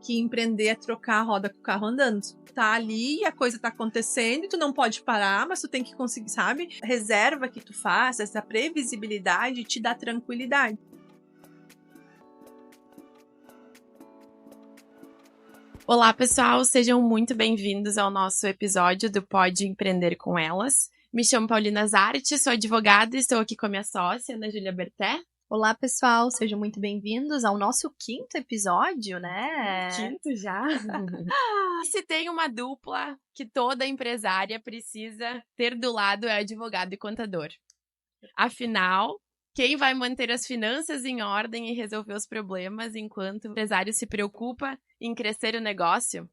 que empreender é trocar a roda com o carro andando. Tu tá ali e a coisa tá acontecendo e tu não pode parar, mas tu tem que conseguir, sabe? A reserva que tu faz, essa previsibilidade te dá tranquilidade. Olá, pessoal, sejam muito bem-vindos ao nosso episódio do Pode Empreender com Elas. Me chamo Paulina Zarte, sou advogada e estou aqui com a minha sócia, Ana Júlia Berté. Olá, pessoal, sejam muito bem-vindos ao nosso 5º episódio, né? 5º já? E se tem uma dupla que toda empresária precisa ter do lado é advogado e contador. Afinal, quem vai manter as finanças em ordem e resolver os problemas enquanto o empresário se preocupa em crescer o negócio?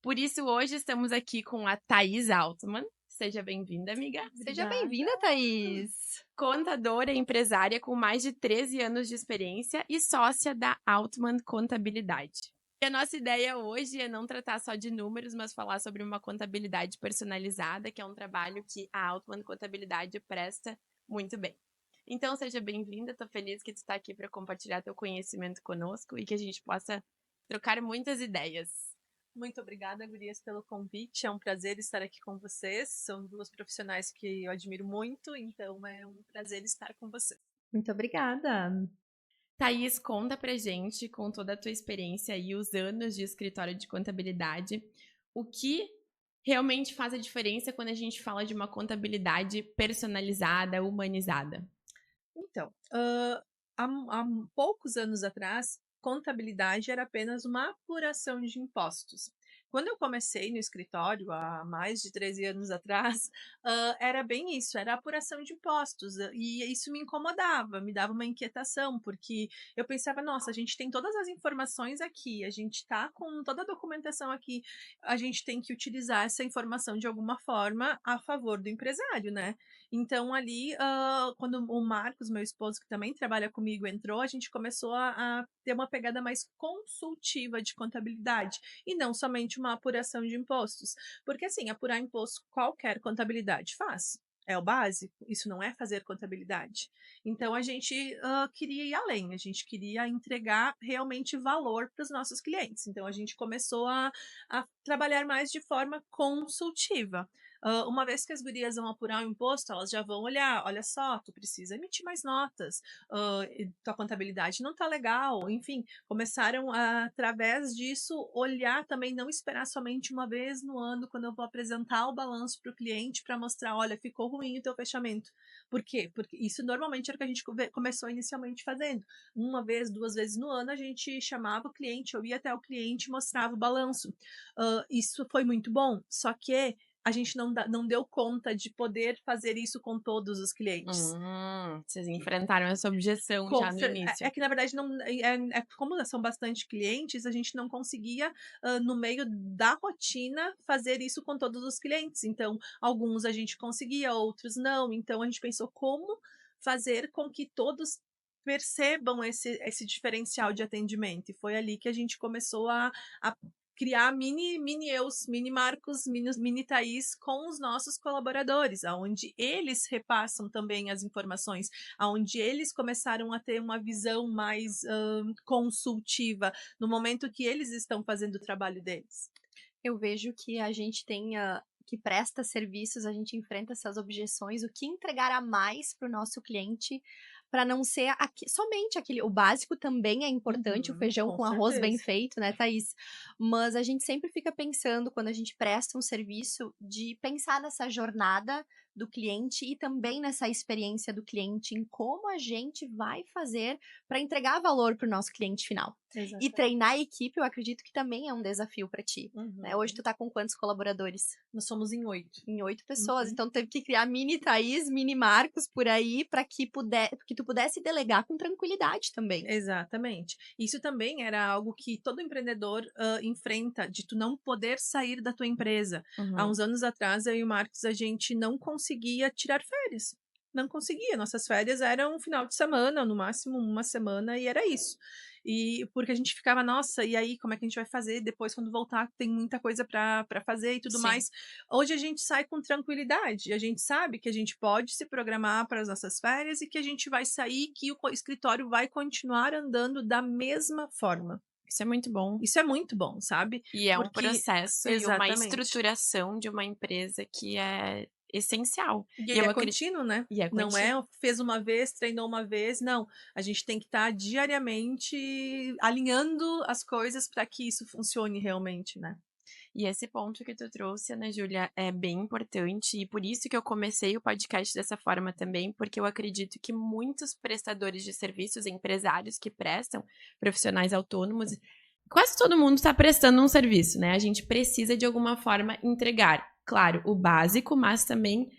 Por isso, hoje estamos aqui com a Thaís Altman. Seja bem-vinda, amiga. Seja bem-vinda, Thaís. Contadora e empresária com mais de 13 anos de experiência e sócia da Altman Contabilidade. E a nossa ideia hoje é não tratar só de números, mas falar sobre uma contabilidade personalizada, que é um trabalho que a Altman Contabilidade presta muito bem. Então, seja bem-vinda, tô feliz que tu está aqui para compartilhar teu conhecimento conosco e que a gente possa trocar muitas ideias. Muito obrigada, gurias, pelo convite. É um prazer estar aqui com vocês. São duas profissionais que eu admiro muito, então é um prazer estar com vocês. Muito obrigada. Thaís, conta pra gente, com toda a tua experiência e os anos de escritório de contabilidade, o que realmente faz a diferença quando a gente fala de uma contabilidade personalizada, humanizada? Então, há poucos anos atrás, contabilidade era apenas uma apuração de impostos. Quando eu comecei no escritório, há mais de 13 anos atrás, era bem isso, era apuração de impostos. E isso me incomodava, me dava uma inquietação, porque eu pensava, nossa, a gente tem todas as informações aqui, a gente está com toda a documentação aqui, a gente tem que utilizar essa informação de alguma forma a favor do empresário, né? Então, ali, quando o Marcos, meu esposo, que também trabalha comigo, entrou, a gente começou a ter uma pegada mais consultiva de contabilidade e não somente uma apuração de impostos. Porque, assim, apurar imposto qualquer contabilidade faz. É o básico, isso não é fazer contabilidade. Então, a gente queria ir além, a gente queria entregar realmente valor para os nossos clientes. Então, a gente começou a trabalhar mais de forma consultiva. Uma vez que as gurias vão apurar o imposto, elas já vão olhar, olha só, tu precisa emitir mais notas, tua contabilidade não tá legal, enfim, começaram a, através disso, olhar também, não esperar somente uma vez no ano, quando eu vou apresentar o balanço para o cliente, para mostrar, olha, ficou ruim o teu fechamento. Por quê? Porque isso normalmente era o que a gente começou inicialmente fazendo. Uma vez, 2 vezes no ano, a gente chamava o cliente, eu ia até o cliente e mostrava o balanço. Isso foi muito bom, só que a gente não deu conta de poder fazer isso com todos os clientes. Vocês enfrentaram essa objeção já no início. É que, na verdade, não, como são bastante clientes, a gente não conseguia, no meio da rotina, fazer isso com todos os clientes. Então, alguns a gente conseguia, outros não. Então, a gente pensou como fazer com que todos percebam esse diferencial de atendimento. E foi ali que a gente começou a criar mini eus, mini Marcos, mini Thaís com os nossos colaboradores, aonde eles repassam também as informações, aonde eles começaram a ter uma visão mais consultiva no momento que eles estão fazendo o trabalho deles. Eu vejo que a gente tem que presta serviços, a gente enfrenta essas objeções, o que entregar a mais para o nosso cliente, para não ser somente aquele. O básico também é importante, o feijão com arroz bem feito, né, Thaís? Mas a gente sempre fica pensando, quando a gente presta um serviço, de pensar nessa jornada do cliente e também nessa experiência do cliente, em como a gente vai fazer para entregar valor para o nosso cliente final. Exatamente. E treinar a equipe, eu acredito que também é um desafio para ti. Né? Hoje tu tá com quantos colaboradores? Nós somos em 8. Em 8 pessoas. Então teve que criar mini Thaís, mini Marcos por aí para que tu pudesse delegar com tranquilidade também. Exatamente. Isso também era algo que todo empreendedor enfrenta, de tu não poder sair da tua empresa. Há uns anos atrás, eu e o Marcos, a gente não conseguia tirar férias. Não conseguia. Nossas férias eram um final de semana, no máximo uma semana, e era isso. E porque a gente ficava, nossa, e aí, como é que a gente vai fazer? Depois, quando voltar, tem muita coisa para fazer e tudo mais. Hoje a gente sai com tranquilidade. A gente sabe que a gente pode se programar para as nossas férias e que a gente vai sair, que o escritório vai continuar andando da mesma forma. Isso é muito bom. Isso é muito bom, sabe? E é um Porque processo e uma exatamente. estruturação de uma empresa que é essencial. E ele é contínuo, né? E é Não contínuo. é fez uma vez, treinou uma vez, não. A gente tem que estar diariamente alinhando as coisas para que isso funcione realmente, né? E esse ponto que tu trouxe, Ana Júlia, é bem importante e por isso que eu comecei o podcast dessa forma também, porque eu acredito que muitos prestadores de serviços, empresários que prestam, profissionais autônomos, quase todo mundo está prestando um serviço, né? A gente precisa de alguma forma entregar, claro, o básico, mas também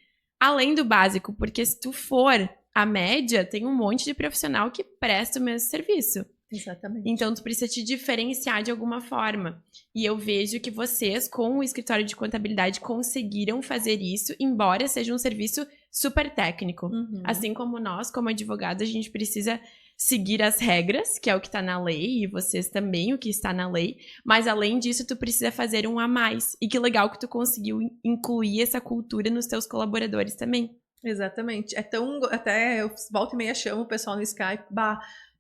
além do básico, porque se tu for a média, tem um monte de profissional que presta o mesmo serviço. Exatamente. Então, tu precisa te diferenciar de alguma forma. E eu vejo que vocês, com o escritório de contabilidade, conseguiram fazer isso, embora seja um serviço super técnico. Uhum. Assim como nós, como advogados, a gente precisa seguir as regras, que é o que está na lei, e vocês também, o que está na lei. Mas, além disso, tu precisa fazer um a mais. E que legal que tu conseguiu incluir essa cultura nos teus colaboradores também. Exatamente. É tão... Até eu volta e meia chamo o pessoal no Skype,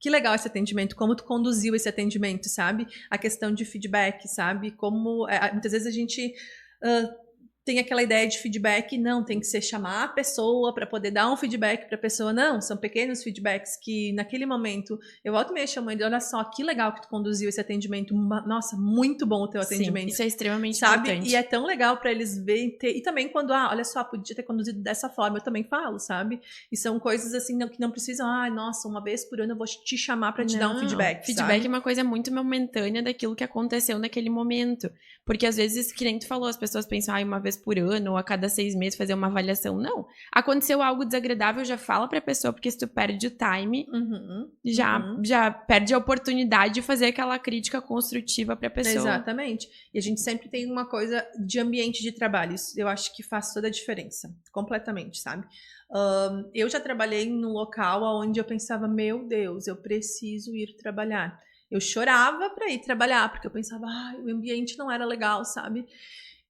que legal esse atendimento, como tu conduziu esse atendimento, sabe? A questão de feedback, sabe? Como muitas vezes a gente tem aquela ideia de feedback, não, tem que ser chamar a pessoa para poder dar um feedback para a pessoa, não, são pequenos feedbacks que naquele momento, eu volto e meia chamo ele, olha só, que legal que tu conduziu esse atendimento, nossa, muito bom o teu atendimento. Sim, isso é extremamente sabe? importante. E é tão legal para eles verem, e também quando, olha só, podia ter conduzido dessa forma, eu também falo, sabe? E são coisas assim, que não precisam, nossa, uma vez por ano eu vou te chamar para te dar um feedback, Feedback sabe? é uma coisa muito momentânea daquilo que aconteceu naquele momento. Porque às vezes, que nem tu falou, as pessoas pensam, uma vez por ano ou a cada 6 meses fazer uma avaliação. Não. Aconteceu algo desagradável, já fala pra pessoa, porque se tu perde o time, já perde a oportunidade de fazer aquela crítica construtiva pra pessoa. Exatamente. E a gente sempre tem uma coisa de ambiente de trabalho. Isso eu acho que faz toda a diferença. Completamente, sabe? Eu já trabalhei num local onde eu pensava, meu Deus, eu preciso ir trabalhar. Eu chorava para ir trabalhar, porque eu pensava, o ambiente não era legal, sabe?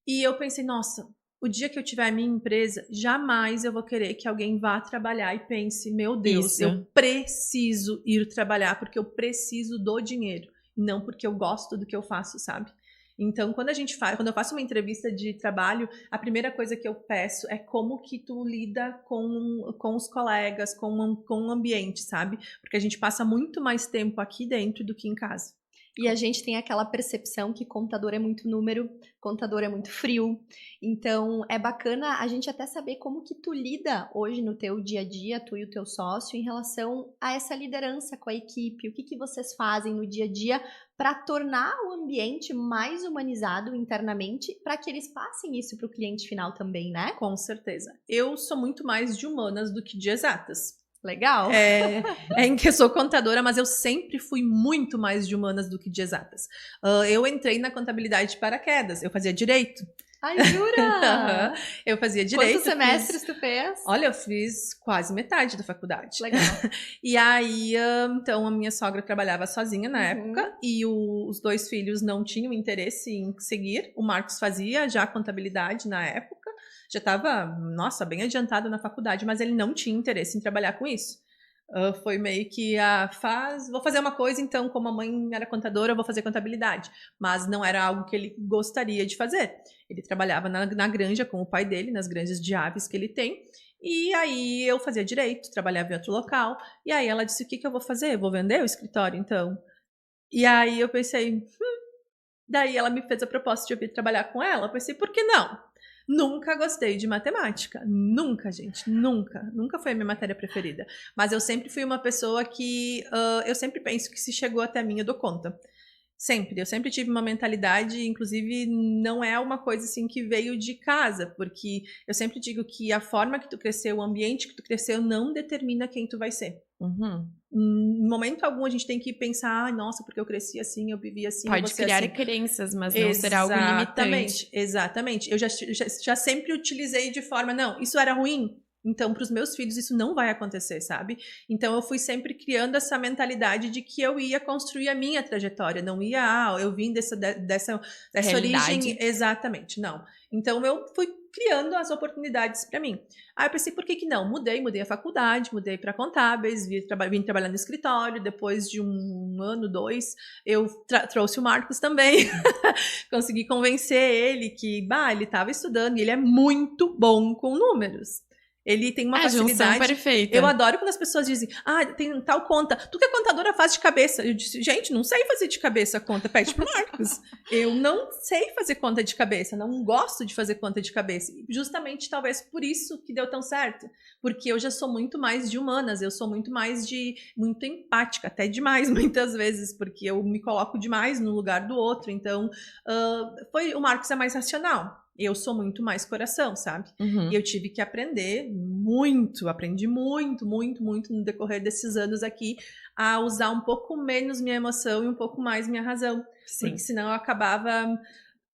E eu pensei, nossa, o dia que eu tiver a minha empresa, jamais eu vou querer que alguém vá trabalhar e pense, meu Deus, eu preciso ir trabalhar porque eu preciso do dinheiro, e não porque eu gosto do que eu faço, sabe? Então, quando eu faço uma entrevista de trabalho, a primeira coisa que eu peço é como que tu lida com os colegas, com o ambiente, sabe? Porque a gente passa muito mais tempo aqui dentro do que em casa. E a gente tem aquela percepção que contador é muito número, contador é muito frio. Então, é bacana a gente até saber como que tu lida hoje no teu dia a dia, tu e o teu sócio, em relação a essa liderança com a equipe. O que que vocês fazem no dia a dia para tornar o ambiente mais humanizado internamente, para que eles passem isso para o cliente final também, né? Com certeza. Eu sou muito mais de humanas do que de exatas. Legal. Em que eu sou contadora, mas eu sempre fui muito mais de humanas do que de exatas. Eu entrei na contabilidade de paraquedas, eu fazia direito. Ai, jura? Eu fazia direito. Quantos semestres tu fez? Olha, eu fiz quase metade da faculdade. Legal. E aí, então, a minha sogra trabalhava sozinha na época e os 2 filhos não tinham interesse em seguir. O Marcos fazia já contabilidade na época. Já estava, nossa, bem adiantado na faculdade, mas ele não tinha interesse em trabalhar com isso. Foi meio que vou fazer uma coisa, então, como a mãe era contadora, eu vou fazer contabilidade. Mas não era algo que ele gostaria de fazer. Ele trabalhava na granja com o pai dele, nas granjas de aves que ele tem. E aí eu fazia direito, trabalhava em outro local. E aí ela disse, o que eu vou fazer? Eu vou vender o escritório, então? E aí eu pensei, Daí ela me fez a proposta de eu vir trabalhar com ela. Eu pensei, por que não? Nunca gostei de matemática. Nunca, gente. Nunca. Nunca foi a minha matéria preferida. Mas eu sempre fui uma pessoa que... eu sempre penso que se chegou até mim, eu dou conta. Sempre. Eu sempre tive uma mentalidade, inclusive não é uma coisa assim que veio de casa, porque eu sempre digo que a forma que tu cresceu, o ambiente que tu cresceu não determina quem tu vai ser. Em momento algum a gente tem que pensar, nossa, porque eu cresci assim, eu vivi assim. Pode criar assim. Crenças, mas não será algo limitante. Exatamente. Eu já sempre utilizei de forma, não, isso era ruim, Então, para os meus filhos, isso não vai acontecer, sabe? Então, eu fui sempre criando essa mentalidade de que eu ia construir a minha trajetória, não ia, eu vim dessa origem. Exatamente, não. Então, eu fui criando as oportunidades para mim. Aí eu pensei, por que não? Mudei a faculdade, mudei para contábeis, vim trabalhar no escritório. Depois de 1 ano, 2, eu trouxe o Marcos também. Consegui convencer ele que, ele estava estudando e ele é muito bom com números. Ele tem uma facilidade. Junção perfeita. Eu adoro quando as pessoas dizem, tem tal conta. Tu que é contadora faz de cabeça. Eu disse, gente, não sei fazer de cabeça a conta. Pede pro Marcos. Eu não sei fazer conta de cabeça. Não gosto de fazer conta de cabeça. Justamente, talvez, por isso que deu tão certo. Porque eu já sou muito mais de humanas. Eu sou muito empática. Até demais, muitas vezes. Porque eu me coloco demais no lugar do outro. Então, o Marcos é mais racional. Eu sou muito mais coração, sabe? E eu tive que aprender muito, aprendi muito no decorrer desses anos aqui a usar um pouco menos minha emoção e um pouco mais minha razão. Sim. Porque senão eu acabava...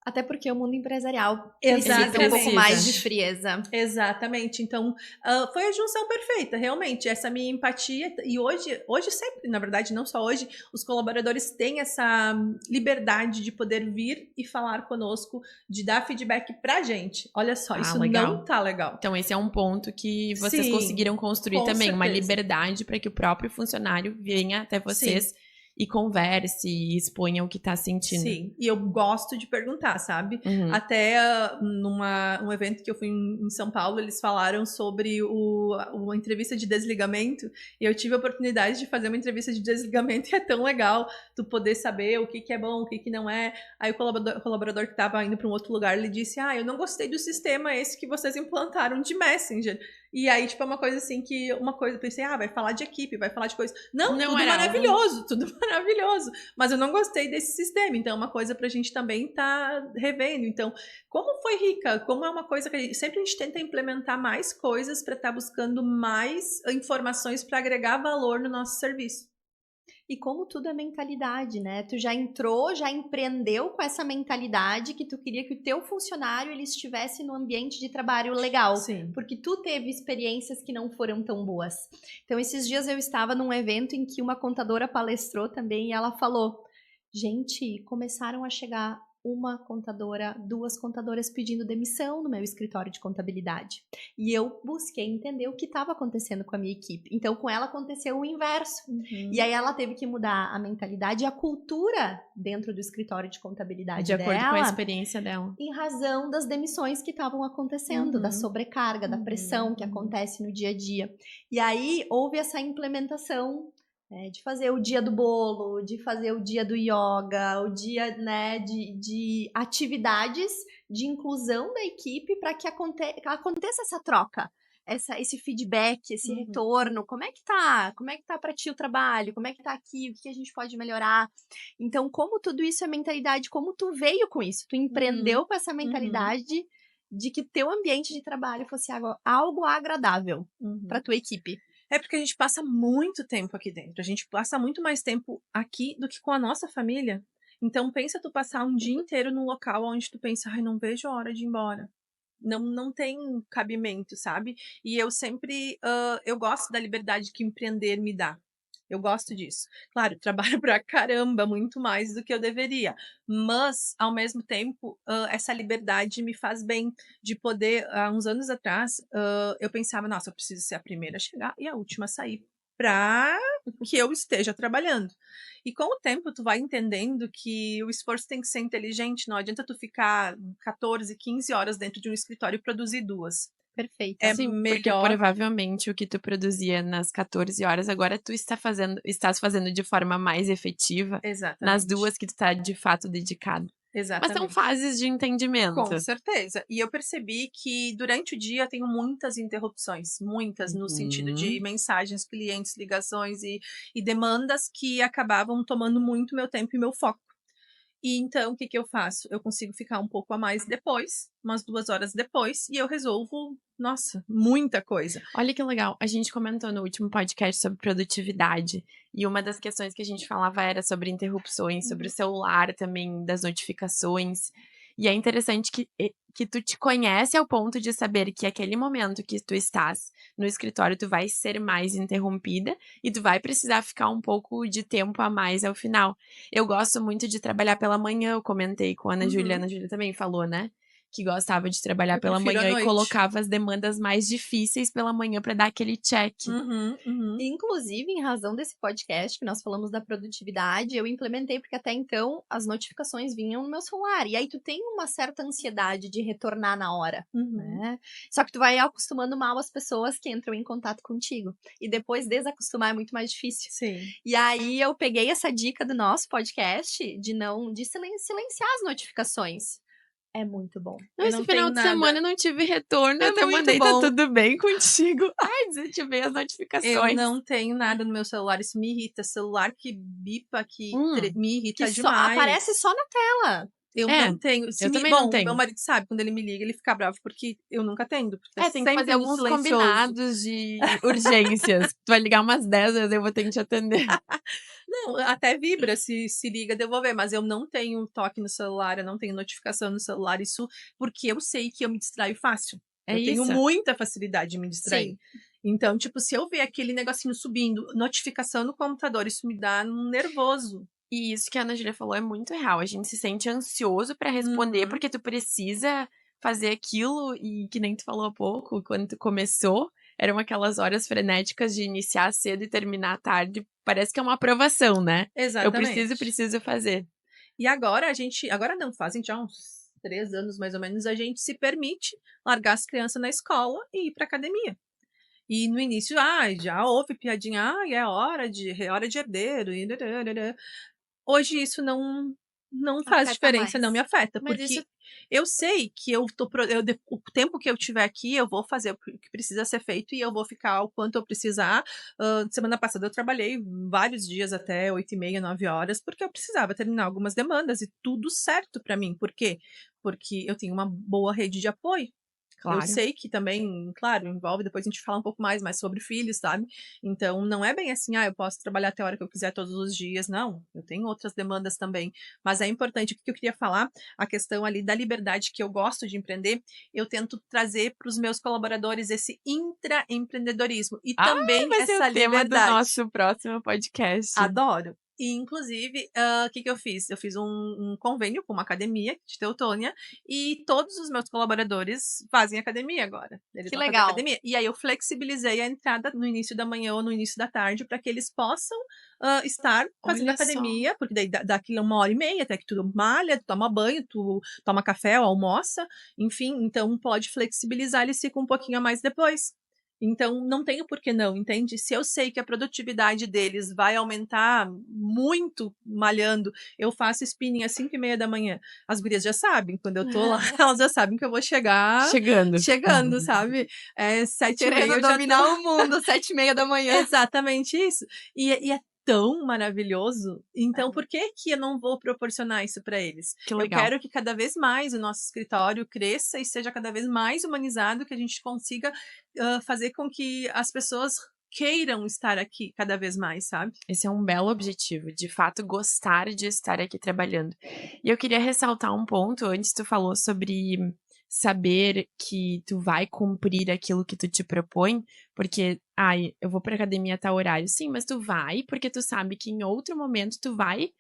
Até porque o mundo empresarial precisa um pouco mais de frieza. Exatamente. Então, foi a junção perfeita, realmente. Essa minha empatia. E hoje sempre, na verdade, não só hoje, os colaboradores têm essa liberdade de poder vir e falar conosco, de dar feedback pra gente. Olha só, isso legal. Não tá legal. Então, esse é um ponto que vocês conseguiram construir também. Certeza. Uma liberdade para que o próprio funcionário venha até vocês. Sim. E converse e exponha o que tá sentindo. Sim, e eu gosto de perguntar, sabe? Até um evento que eu fui em São Paulo, eles falaram sobre uma entrevista de desligamento, e eu tive a oportunidade de fazer uma entrevista de desligamento, e é tão legal tu poder saber o que é bom, o que não é. Aí o colaborador que tava indo para um outro lugar, ele disse, eu não gostei do sistema esse que vocês implantaram de Messenger. E aí, é uma coisa assim eu pensei, vai falar de equipe, vai falar de coisa. Não tudo maravilhoso, tudo maravilhoso. Mas eu não gostei desse sistema, então é uma coisa pra gente também tá revendo. Então, como foi rica? Como é uma coisa que sempre a gente tenta implementar mais coisas para estar buscando mais informações para agregar valor no nosso serviço. E como tudo é mentalidade, né? Tu já entrou, já empreendeu com essa mentalidade que tu queria que o teu funcionário ele estivesse no ambiente de trabalho legal. Sim. Porque tu teve experiências que não foram tão boas. Então, esses dias eu estava num evento em que uma contadora palestrou também e ela falou, gente, começaram a chegar uma contadora, 2 contadoras pedindo demissão no meu escritório de contabilidade. E eu busquei entender o que estava acontecendo com a minha equipe. Então, com ela aconteceu o inverso. E aí ela teve que mudar a mentalidade e a cultura dentro do escritório de contabilidade dela. De acordo com a experiência dela. Em razão das demissões que estavam acontecendo, da sobrecarga, da pressão que acontece no dia a dia. E aí houve essa implementação de fazer o dia do bolo, de fazer o dia do yoga, o dia, né, de atividades de inclusão da equipe para que aconteça essa troca, esse feedback, esse retorno. Como é que tá? Como é que tá para ti o trabalho? Como é que tá aqui? O que a gente pode melhorar? Então, como tudo isso é mentalidade, como tu veio com isso? Tu empreendeu com essa mentalidade de que teu ambiente de trabalho fosse algo agradável para tua equipe. É porque a gente passa muito tempo aqui dentro. A gente passa muito mais tempo aqui do que com a nossa família. Então, pensa tu passar um dia inteiro num local onde tu pensa, não vejo a hora de ir embora. Não tem cabimento, sabe? E eu sempre, eu gosto da liberdade que empreender me dá. Eu gosto disso. Claro, trabalho pra caramba, muito mais do que eu deveria. Mas, ao mesmo tempo, essa liberdade me faz bem de poder... Há uns anos atrás, eu pensava, nossa, eu preciso ser a primeira a chegar e a última a sair para que eu esteja trabalhando. E com o tempo, tu vai entendendo que o esforço tem que ser inteligente. Não adianta tu ficar 14, 15 horas dentro de um escritório e produzir 2. Perfeito. Sim, melhor. Porque provavelmente o que tu produzia nas 14 horas, agora tu estás fazendo de forma mais efetiva. Exatamente. Nas 2 que tu tá de fato dedicado. Exatamente. Mas são fases de entendimento. Com certeza. E eu percebi que durante o dia eu tenho muitas interrupções. Muitas, no sentido de mensagens, clientes, ligações e demandas que acabavam tomando muito meu tempo e meu foco. E então, o que eu faço? Eu consigo ficar um pouco a mais depois, umas 2 horas depois, e eu resolvo, nossa, muita coisa. Olha que legal, a gente comentou no último podcast sobre produtividade, e uma das questões que a gente falava era sobre interrupções, sobre o celular também, das notificações. E é interessante que tu te conhece ao ponto de saber que aquele momento que tu estás no escritório, tu vai ser mais interrompida e tu vai precisar ficar um pouco de tempo a mais ao final. Eu gosto muito de trabalhar pela manhã, eu comentei com a Ana Júlia, a Uhum. Ana Júlia também falou, né? Que gostava de trabalhar Eu pela prefiro à manhã e noite. colocava as demandas mais difíceis pela manhã pra dar aquele check. Uhum, uhum. Inclusive, em razão desse podcast que nós falamos da produtividade, eu implementei porque até então as notificações vinham no meu celular. E aí tu tem uma certa ansiedade de retornar na hora, Uhum. né? Só que tu vai acostumando mal as pessoas que entram em contato contigo. E depois desacostumar é muito mais difícil. Sim. E aí eu peguei essa dica do nosso podcast de silenciar as notificações. É muito bom. Não, Eu esse não final tenho de semana nada. eu não tive retorno, eu É até muito mandei, tá bom. tudo bem contigo? Ai, desativei as Eu notificações. não tenho nada no meu celular, isso me irrita. Celular que bipa, me Que irrita só aparece demais. só na tela. Eu É, não tenho. eu também não Bom, meu tenho. marido sabe, quando ele me liga, ele fica bravo, porque eu nunca atendo, porque tá Tem que fazer sempre no alguns silencioso. combinados de urgências. Tu vai ligar umas 10 vezes, eu vou ter que te atender. Não, até vibra se liga, devolver, mas eu não tenho toque no celular, eu não tenho notificação no celular, isso porque eu sei que eu me distraio fácil. É Eu tenho isso. muita facilidade de me distrair. Sim. Então, tipo, se eu ver aquele negocinho subindo, notificação no computador, isso me dá um nervoso. E isso que a Ana Júlia falou é muito real. A gente se sente ansioso pra responder, Uhum. porque tu precisa fazer aquilo, e que nem tu falou há pouco, quando tu começou, eram aquelas horas frenéticas de iniciar cedo e terminar tarde. Parece que é uma aprovação, né? Eu Exatamente. preciso fazer. E agora agora não, fazem já uns 3 anos mais ou menos, a gente se permite largar as crianças na escola e ir pra academia. E no início, já houve piadinha, é hora de herdeiro, e dararara. Hoje isso não faz Afeta diferença, não me mais. afeta, Mas isso porque eu sei que eu tô pro eu de o tempo que eu tiver aqui, eu vou fazer o que precisa ser feito e eu vou ficar o quanto eu precisar. Semana passada eu trabalhei vários dias até 8h30, 9 horas, porque eu precisava terminar algumas demandas e tudo certo pra mim. Por quê? Porque eu tenho uma boa rede de apoio. Eu Claro. sei que também, claro, envolve, depois a gente fala um pouco mais sobre filhos, sabe? Então, não é bem assim, eu posso trabalhar até a hora que eu quiser todos os dias. Não, eu tenho outras demandas também. Mas é importante, o que eu queria falar, a questão ali da liberdade que eu gosto de empreender, eu tento trazer para os meus colaboradores esse intraempreendedorismo e também Vai ser o essa tema do liberdade. nosso próximo podcast. Adoro. E inclusive, o que eu fiz? Eu fiz um convênio com uma academia de Teutônia e todos os meus colaboradores fazem academia agora. Eles Que vão fazer legal. academia. E aí eu flexibilizei a entrada no início da manhã ou no início da tarde para que eles possam estar fazendo Olha só. academia, porque daí dá aquilo 1h30 até que tu malha, tu toma banho, tu toma café ou almoça, enfim, então pode flexibilizar, eles ficam um pouquinho a mais depois. Então, não tenho por que não, entende? Se eu sei que a produtividade deles vai aumentar muito malhando, eu faço spinning às 5h30 da manhã. As gurias já sabem, quando eu tô lá, elas já sabem que eu vou chegar Chegando. chegando, sabe? 7h30 Querendo eu já tô dominar o mundo, 7h30 da manhã. exatamente isso. E é tão maravilhoso, então por que que eu não vou proporcionar isso para eles? Que Eu legal. quero que cada vez mais o nosso escritório cresça e seja cada vez mais humanizado, que a gente consiga, fazer com que as pessoas queiram estar aqui cada vez mais, sabe? Esse é um belo objetivo, de fato gostar de estar aqui trabalhando. E eu queria ressaltar um ponto, antes tu falou sobre saber que tu vai cumprir aquilo que tu te propõe, porque, eu vou pra academia a tal horário. Sim, mas tu vai porque tu sabe que em outro momento tu vai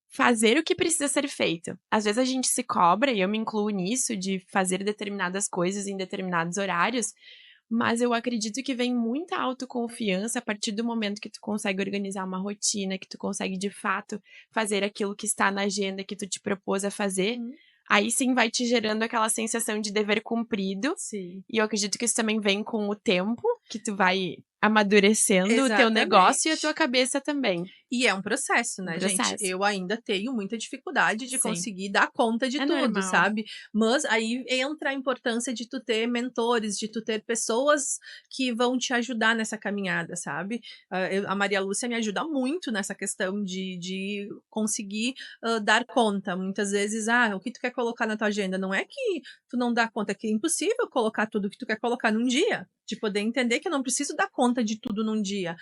fazer o que precisa ser feito. Às vezes a gente se cobra, e eu me incluo nisso, de fazer determinadas coisas em determinados horários, mas eu acredito que vem muita autoconfiança a partir do momento que tu consegue organizar uma rotina, que tu consegue de fato fazer aquilo que está na agenda que tu te propôs a fazer. Uhum. Aí sim vai te gerando aquela sensação de dever cumprido. Sim. E eu acredito que isso também vem com o tempo, que tu vai amadurecendo o teu negócio e a tua Exatamente. cabeça também. E é um processo, Um né, gente? processo. Eu ainda tenho muita dificuldade de Sim. conseguir dar conta de É tudo, normal. sabe? Mas aí entra a importância de tu ter mentores, de tu ter pessoas que vão te ajudar nessa caminhada, sabe? A Maria Lúcia me ajuda muito nessa questão de conseguir dar conta. Muitas vezes, o que tu quer colocar na tua agenda? Não é que tu não dá conta, é que é impossível colocar tudo que tu quer colocar num dia. de poder entender que eu não preciso dar conta de tudo num dia.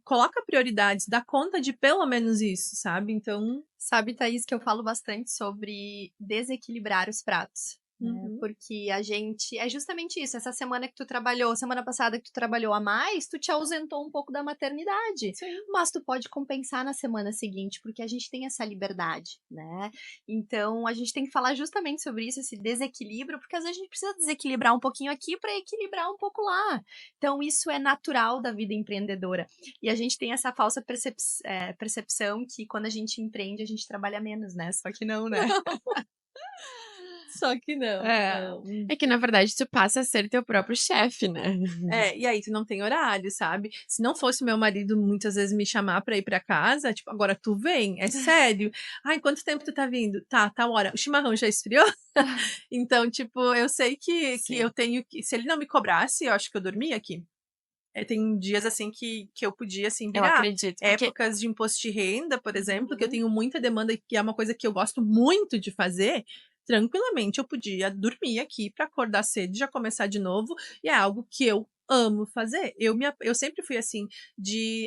Coloca prioridades, dá conta de pelo menos isso, sabe? Então, Sabe, Thaís, que eu falo bastante sobre desequilibrar os pratos. Né? Porque a gente. É justamente isso. Essa semana que tu trabalhou, semana passada que tu trabalhou a mais, tu te ausentou um pouco da maternidade. sim. Mas tu pode compensar na semana seguinte, porque a gente tem essa liberdade, né? Então a gente tem que falar justamente sobre isso, esse desequilíbrio, porque às vezes a gente precisa desequilibrar um pouquinho aqui para equilibrar um pouco lá. Então isso é natural da vida empreendedora. E a gente tem essa falsa percepção que quando a gente empreende, a gente trabalha menos, né? Só que não, né? Só que não. É que, na verdade, tu passa a ser teu próprio chefe, né? E aí tu não tem horário, sabe? Se não fosse meu marido muitas vezes me chamar pra ir pra casa, tipo, agora tu vem, é sério? Ai, quanto tempo tu tá vindo? Tá hora. O chimarrão já esfriou? Então, tipo, eu sei que eu tenho que... Se ele não me cobrasse, eu acho que eu dormia aqui. Tem dias, assim, que eu podia, assim, Eu virar. acredito. Porque... Épocas de imposto de renda, por exemplo, que eu tenho muita demanda e que é uma coisa que eu gosto muito de fazer... Tranquilamente eu podia dormir aqui para acordar cedo e já começar de novo, e é algo que eu amo fazer. Eu sempre fui assim, de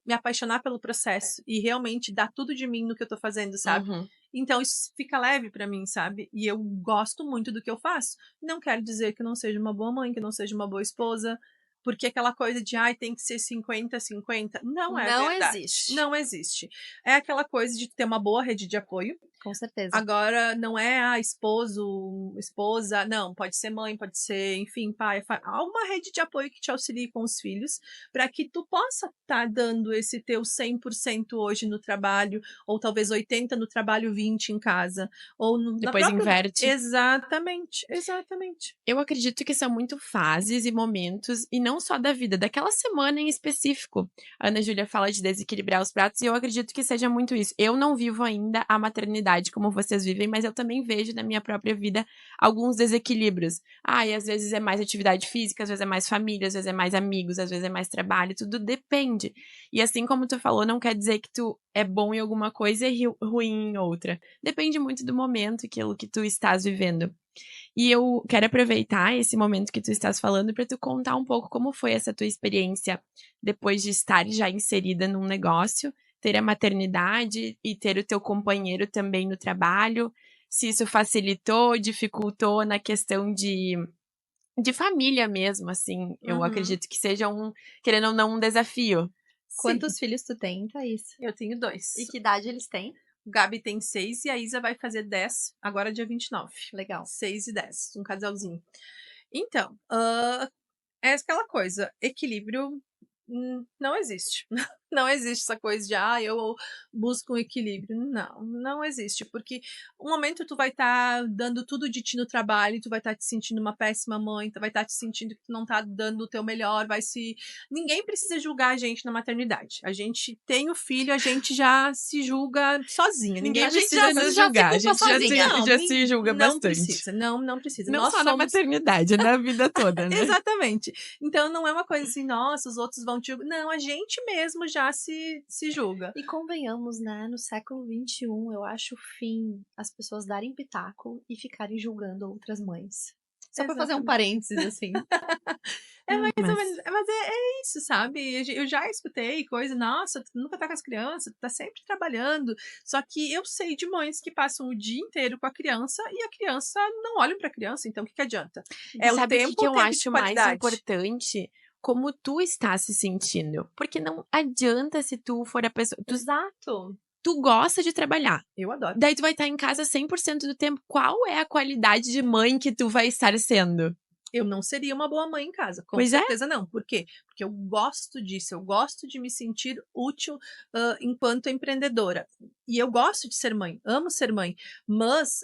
me apaixonar pelo processo e realmente dar tudo de mim no que eu tô fazendo, sabe? Então isso fica leve para mim, sabe? E eu gosto muito do que eu faço. Não quero dizer que eu não seja uma boa mãe, que eu não seja uma boa esposa, porque aquela coisa de tem que ser 50-50, não é verdade. Existe. Não existe. É aquela coisa de ter uma boa rede de apoio. Com certeza. Agora, não é esposo, esposa, não, pode ser mãe, pode ser, enfim, pai. Há uma rede de apoio que te auxilie com os filhos, para que tu possa estar dando esse teu 100% hoje no trabalho, ou talvez 80% no trabalho, 20% em casa. Ou depois inverte. Exatamente. Eu acredito que são muito fases e momentos, e não só da vida, daquela semana em específico. A Ana Júlia fala de desequilibrar os pratos, e eu acredito que seja muito isso. Eu não vivo ainda a maternidade como vocês vivem, mas eu também vejo na minha própria vida alguns desequilíbrios. E às vezes é mais atividade física, às vezes é mais família, às vezes é mais amigos, às vezes é mais trabalho, tudo depende. E assim como tu falou, não quer dizer que tu é bom em alguma coisa e ruim em outra. Depende muito do momento, aquilo que tu estás vivendo. E eu quero aproveitar esse momento que tu estás falando para tu contar um pouco como foi essa tua experiência depois de estar já inserida num negócio, ter a maternidade e ter o teu companheiro também no trabalho, se isso facilitou, dificultou na questão de família mesmo, assim. Eu acredito que seja querendo ou não, um desafio. Quantos filhos tu tem, Thaís? Eu tenho 2. E que idade eles têm? O Gabi tem 6 e a Isa vai fazer 10, agora dia 29. Legal. 6 e 10, um casalzinho. Então, é aquela coisa, equilíbrio não existe. Não existe essa coisa de, eu busco um equilíbrio. Não existe, porque um momento tu vai estar dando tudo de ti no trabalho, tu vai estar te sentindo uma péssima mãe, tu vai estar te sentindo que tu não tá dando o teu melhor, ninguém precisa julgar a gente na maternidade. A gente tem o filho, a gente já se julga sozinha. Ninguém precisa nos julgar. A gente já se julga bastante. Não precisa. Não só na maternidade, na vida toda, né? Exatamente. Então não é uma coisa assim, nossa, os outros vão te julgar. Não, a gente mesmo já se julga. E convenhamos, né, no século XXI, eu acho fim as pessoas darem pitaco e ficarem julgando outras mães. Só pra fazer um parênteses, assim. Mas é isso, sabe? Eu já escutei coisa, nossa, tu nunca tá com as crianças, tu tá sempre trabalhando. Só que eu sei de mães que passam o dia inteiro com a criança e a criança não olha pra criança, então o que adianta? Sabe o tempo que eu acho mais importante? Como tu está se sentindo. Porque não adianta se tu for a pessoa... Exato. Tu gosta de trabalhar. Eu adoro. Daí tu vai estar em casa 100% do tempo. Qual é a qualidade de mãe que tu vai estar sendo? Eu não seria uma boa mãe em casa. Com certeza não. Por quê? Porque eu gosto disso. Eu gosto de me sentir útil enquanto empreendedora. E eu gosto de ser mãe. Amo ser mãe. Mas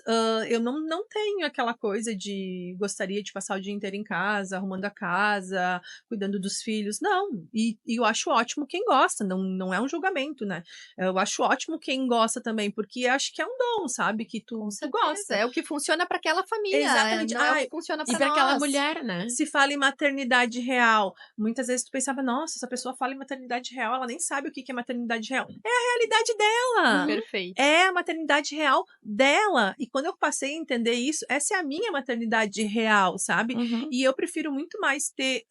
eu não tenho aquela coisa de gostaria de passar o dia inteiro em casa, arrumando a casa, cuidando dos filhos. Não. E eu acho ótimo quem gosta. Não é um julgamento, né? Eu acho ótimo quem gosta também, porque acho que é um dom, sabe? Que tu gosta. É o que funciona para aquela família. Exatamente. Não é o que funciona para aquela mulher, né? Se fala em maternidade real, muitas vezes vezes tu pensava, nossa, essa pessoa fala em maternidade real, ela nem sabe o que que é maternidade real. É a realidade dela. Perfeito. É a maternidade real dela. E quando eu passei a entender isso, essa é a minha maternidade real, sabe? Uhum. E eu prefiro muito mais ter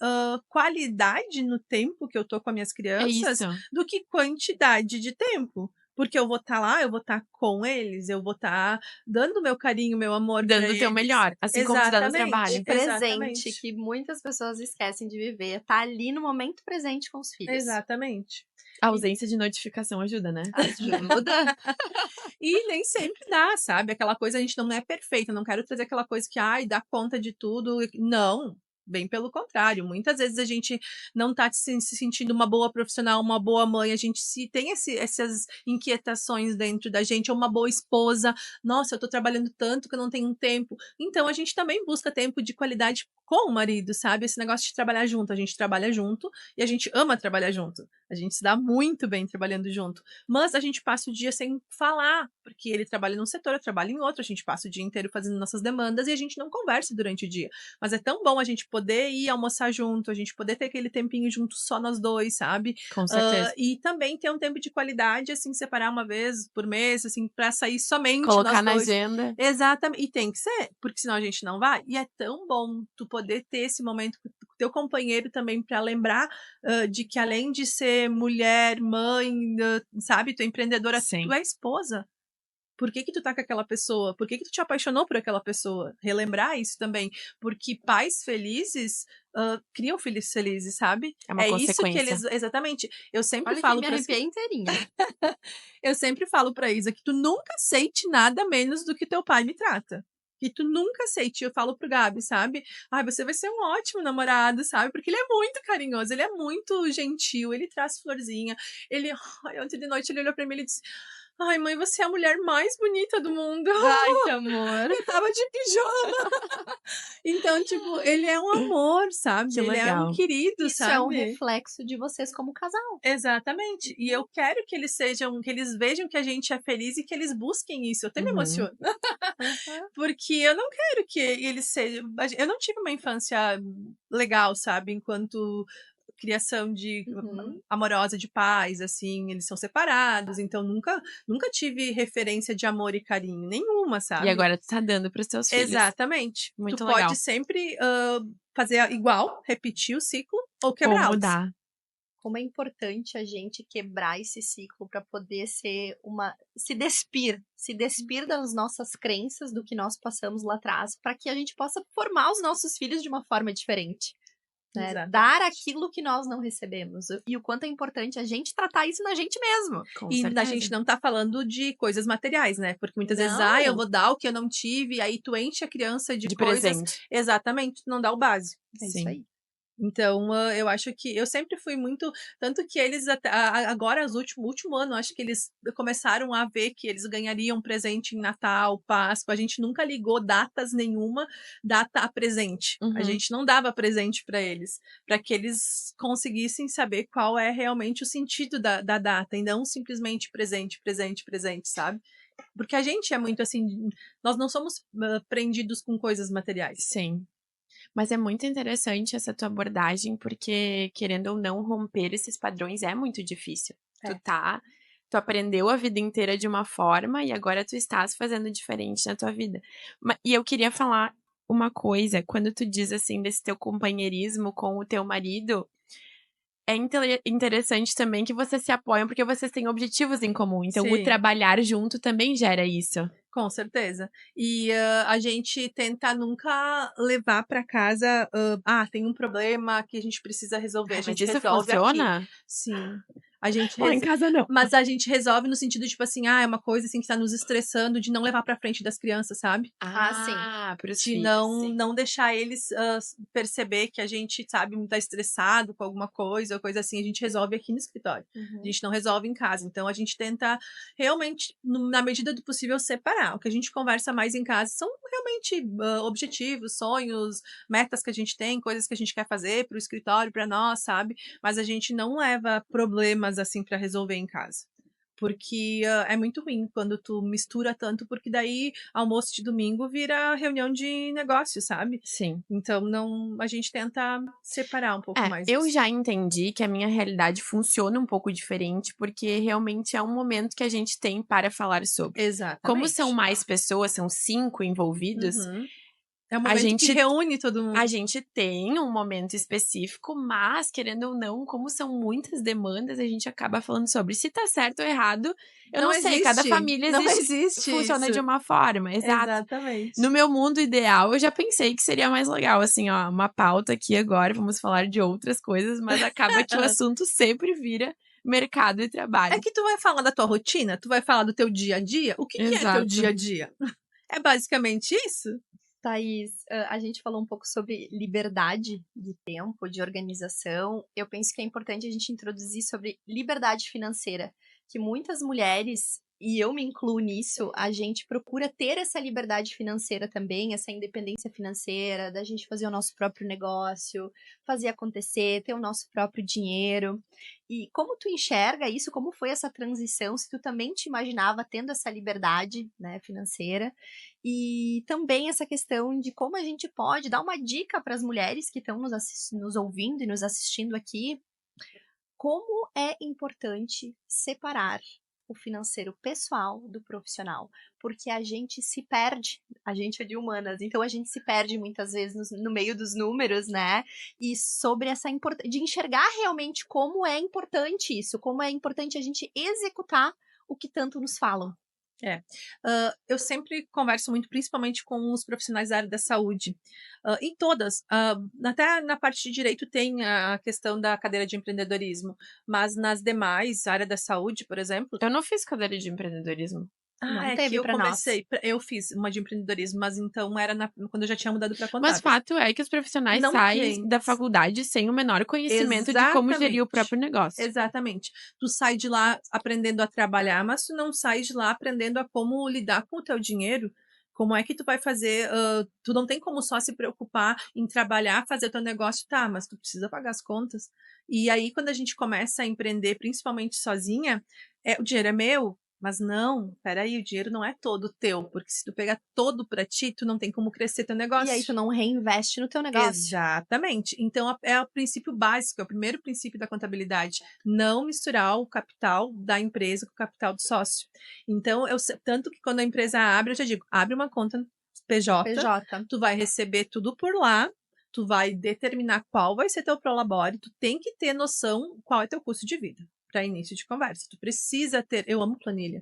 qualidade no tempo que eu tô com as minhas É crianças isso. do que quantidade de tempo. Porque eu vou estar lá, eu vou estar com eles, eu vou estar dando meu carinho, meu amor pra Dando o teu eles. melhor, assim como tu dá no trabalho. O presente Exatamente. que muitas pessoas esquecem de viver. Tá ali no momento presente com os filhos. Exatamente. A ausência de notificação ajuda, né? Ajuda. E nem sempre dá, sabe? Aquela coisa, a gente não é perfeita, não quero trazer aquela coisa que, ai, dá conta de tudo. Não, bem pelo contrário. Muitas vezes a gente não tá se sentindo uma boa profissional, uma boa mãe, a gente se tem essas inquietações dentro da gente, ou uma boa esposa. Nossa, eu tô trabalhando tanto que eu não tenho tempo. Então, a gente também busca tempo de qualidade com o marido, sabe? Esse negócio de trabalhar junto. A gente trabalha junto e a gente ama trabalhar junto. A gente se dá muito bem trabalhando junto. Mas a gente passa o dia sem falar, porque ele trabalha num setor, eu trabalho em outro, a gente passa o dia inteiro fazendo nossas demandas e a gente não conversa durante o dia. Mas é tão bom a gente poder ir almoçar junto, a gente poder ter aquele tempinho junto só nós dois, sabe? Com certeza. E também ter um tempo de qualidade, assim, separar uma vez por mês, assim, pra sair somente Colocar nós na dois. agenda. Exatamente. E tem que ser, porque senão a gente não vai. E é tão bom tu poder ter esse momento com o teu companheiro também pra lembrar de que além de ser mulher, mãe, sabe, tu é empreendedora, Sim. tu é esposa. Por que que tu tá com aquela pessoa? Por que que tu te apaixonou por aquela pessoa? Relembrar isso também. Porque pais felizes criam filhos felizes, sabe? É uma isso que consequência. eles... Exatamente. Eu sempre Olha que falo me pra... arrepiei inteirinha. Eu sempre falo pra Isa que tu nunca aceite nada menos do que teu pai me trata. Que tu nunca aceite. Eu falo pro Gabi, sabe? Ai, você vai ser um ótimo namorado, sabe? Porque ele é muito carinhoso, ele é muito gentil, ele traz florzinha. Ele... Ai, ontem de noite ele olhou pra mim e ele disse... Ai, mãe, você é a mulher mais bonita do mundo. Ai, que amor. Eu tava de pijama. Então, tipo, ele é um amor, sabe? Que Ele é um legal. querido, Isso sabe? é um reflexo de vocês como casal. Exatamente. E eu quero que eles sejam, que eles vejam que a gente é feliz e que eles busquem isso. Eu até me Uhum. emociono. Porque eu não quero que eles sejam. Eu não tive uma infância legal, sabe? Enquanto criação de amorosa de pais, assim, eles são separados, então nunca tive referência de amor e carinho, nenhuma, E sabe? agora tu tá dando pros teus filhos. Exatamente. Muito Tu legal. pode sempre fazer igual, repetir o ciclo ou Ou quebrá-los. mudar. Como é importante a gente quebrar esse ciclo para poder ser se despir das nossas crenças, do que nós passamos lá atrás, para que a gente possa formar os nossos filhos de uma forma diferente. Né? Exatamente. Dar aquilo que nós não recebemos. E o quanto é importante a gente tratar isso na gente mesmo. Com E certeza. a gente não tá falando de coisas materiais, né? Porque muitas vezes, Não. eu vou dar o que eu não tive, aí tu enche a criança de coisas. presente. Exatamente, tu não dá o básico. É Sim. isso aí. Então, eu acho que eu sempre fui muito. Tanto que eles, agora, último ano, acho que eles começaram a ver que eles ganhariam presente em Natal, Páscoa. A gente nunca ligou datas nenhuma, data a presente. Uhum. A gente não dava presente para eles, para que eles conseguissem saber qual é realmente o sentido da data, e não simplesmente presente, presente, presente, sabe? Porque a gente é muito assim. Nós não somos prendidos com coisas materiais. Sim. Mas é muito interessante essa tua abordagem, porque, querendo ou não, romper esses padrões é muito difícil. É. Tu aprendeu a vida inteira de uma forma e agora tu estás fazendo diferente na tua vida. E eu queria falar uma coisa, quando tu diz assim, desse teu companheirismo com o teu marido, é interessante também que vocês se apoiam porque vocês têm objetivos em comum. Então, o Sim. trabalhar junto também gera isso. Com certeza. E a gente tenta nunca levar para casa, tem um problema que a gente precisa resolver. A Mas gente isso resolve funciona? aqui. Sim. A gente Lá em casa não. Mas a gente resolve no sentido, tipo assim, é uma coisa assim que tá nos estressando de não levar pra frente das crianças, sabe? sim. Pros De filhos, sim. não deixar eles perceber que a gente, sabe, tá estressado com alguma coisa ou coisa assim. A gente resolve aqui no escritório. A gente não resolve em casa. Então, a gente tenta realmente, na medida do possível, separar. O que a gente conversa mais em casa são realmente objetivos, sonhos, metas que a gente tem, coisas que a gente quer fazer pro escritório, pra nós, sabe? Mas a gente não leva problemas assim pra resolver em casa. Porque é muito ruim quando tu mistura tanto, porque daí almoço de domingo vira reunião de negócio, sabe? Sim. Então a gente tenta separar um pouco mais Eu isso. já entendi que a minha realidade funciona um pouco diferente, porque realmente é um momento que a gente tem para falar sobre. Como são Exatamente. mais pessoas, são 5 envolvidos, Uhum. É um a momento que gente reúne todo mundo. a gente tem um momento específico, mas, querendo ou não, como são muitas demandas, a gente acaba falando sobre. Se tá certo ou errado, eu não sei, cada família Não existe funciona isso. de uma forma, exato. Exatamente. No meu mundo ideal, eu já pensei que seria mais legal, assim, ó, uma pauta aqui agora, vamos falar de outras coisas, mas acaba que o assunto sempre vira mercado e trabalho. É que tu vai falar da tua rotina, tu vai falar do teu dia a dia. O que é teu Exato. dia a dia? É basicamente isso. Thaís, a gente falou um pouco sobre liberdade de tempo, de organização. Eu penso que é importante a gente introduzir sobre liberdade financeira, que muitas mulheres, e eu me incluo nisso, a gente procura ter essa liberdade financeira também, essa independência financeira, da gente fazer o nosso próprio negócio, fazer acontecer, ter o nosso próprio dinheiro. E como tu enxerga isso? Como foi essa transição? Se tu também te imaginava tendo essa liberdade, né, financeira? E também essa questão de como a gente pode dar uma dica para as mulheres que estão nos ouvindo e nos assistindo aqui, como é importante separar o financeiro pessoal do profissional, porque a gente se perde, a gente é de humanas, então a gente se perde muitas vezes no meio dos números, né? E sobre essa importância de enxergar realmente como é importante isso, como é importante a gente executar o que tanto nos falam. Eu sempre converso muito, principalmente com os profissionais da área da saúde. Em todas, até na parte de direito tem a questão da cadeira de empreendedorismo, mas nas demais, área da saúde, por exemplo. Eu não fiz cadeira de empreendedorismo. Não É teve que eu pra nós. comecei, eu fiz uma de empreendedorismo, mas então era quando eu já tinha mudado para Mas contábil. fato é que os profissionais Não saem tem. da faculdade sem o menor conhecimento de como gerir o próprio negócio. Exatamente. Tu sai de lá aprendendo a trabalhar, mas tu não sai de lá aprendendo a como lidar com o teu dinheiro. Como é que tu vai fazer? Tu não tem como só se preocupar em trabalhar, fazer teu negócio, tá? Mas tu precisa pagar as contas. E aí, quando a gente começa a empreender, principalmente sozinha, o dinheiro é meu. Mas não, peraí, o dinheiro não é todo teu, porque se tu pegar todo pra ti, tu não tem como crescer teu negócio. E aí tu não reinveste no teu negócio. Exatamente. Então é o princípio básico, é o primeiro princípio da contabilidade, não misturar o capital da empresa com o capital do sócio. Então, tanto que quando a empresa abre, eu já digo, abre uma conta PJ, tu vai receber tudo por lá, tu vai determinar qual vai ser teu prolabore, tu tem que ter noção qual é teu custo de vida para início de conversa. Tu precisa ter, eu amo planilha.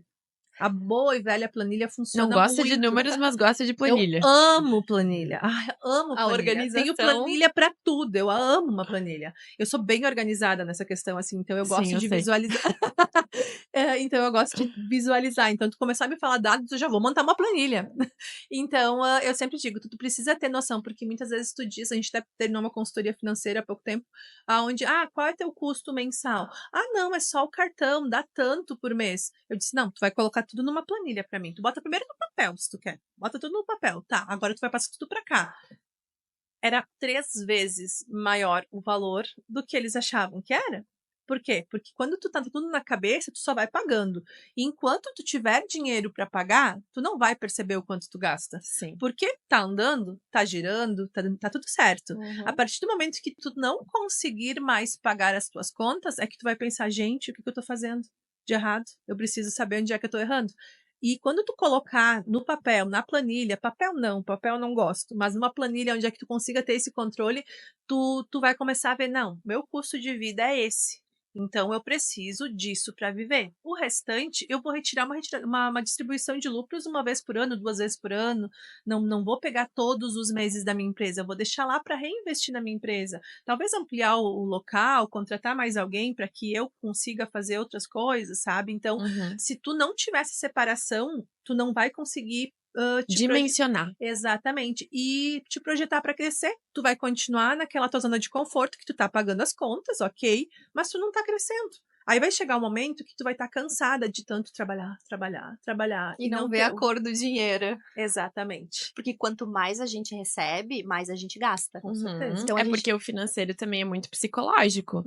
A boa e velha planilha funciona muito. Não gosta de números, mas gosta de planilha. Eu amo planilha. Ai, amo A planilha. organização. Tenho planilha pra tudo. Eu amo uma planilha. Eu sou bem organizada nessa questão, assim, então eu gosto de visualizar. Então eu gosto de visualizar. Então, tu começar a me falar dados, eu já vou montar uma planilha. Então, eu sempre digo, tu precisa ter noção, porque muitas vezes tu diz, a gente até terminou uma consultoria financeira há pouco tempo, aonde, qual é teu custo mensal? Não, é só o cartão, dá tanto por mês. Eu disse, não, tu vai colocar tudo numa planilha pra mim. Tu bota primeiro no papel, se tu quer. Bota tudo no papel. Tá, agora tu vai passar tudo pra cá. Era 3 vezes maior o valor do que eles achavam que era. Por quê? Porque quando tu tá tudo na cabeça, tu só vai pagando. E enquanto tu tiver dinheiro para pagar, tu não vai perceber o quanto tu gasta. Sim. Porque tá andando, tá girando, tá tudo certo. Uhum. A partir do momento que tu não conseguir mais pagar as tuas contas, é que tu vai pensar, gente, o que eu tô fazendo de errado? Eu preciso saber onde é que eu tô errando. E quando tu colocar no papel, na planilha, papel não gosto, mas numa planilha onde é que tu consiga ter esse controle, tu vai começar a ver, não, meu custo de vida é esse. Então, eu preciso disso para viver. O restante, eu vou retirar uma distribuição de lucros 1 vez por ano, 2 vezes por ano. Não vou pegar todos os meses da minha empresa, eu vou deixar lá para reinvestir na minha empresa. Talvez ampliar o local, contratar mais alguém para que eu consiga fazer outras coisas, sabe? Então, se tu não tiver essa separação, tu não vai conseguir dimensionar. Exatamente. E te projetar para crescer. Tu vai continuar naquela tua zona de conforto que tu tá pagando as contas, ok, mas tu não tá crescendo. Aí vai chegar um momento que tu vai estar cansada de tanto trabalhar. E não ver a cor do dinheiro. Exatamente. Porque quanto mais a gente recebe, mais a gente gasta. Com certeza. Então, porque o financeiro também é muito psicológico.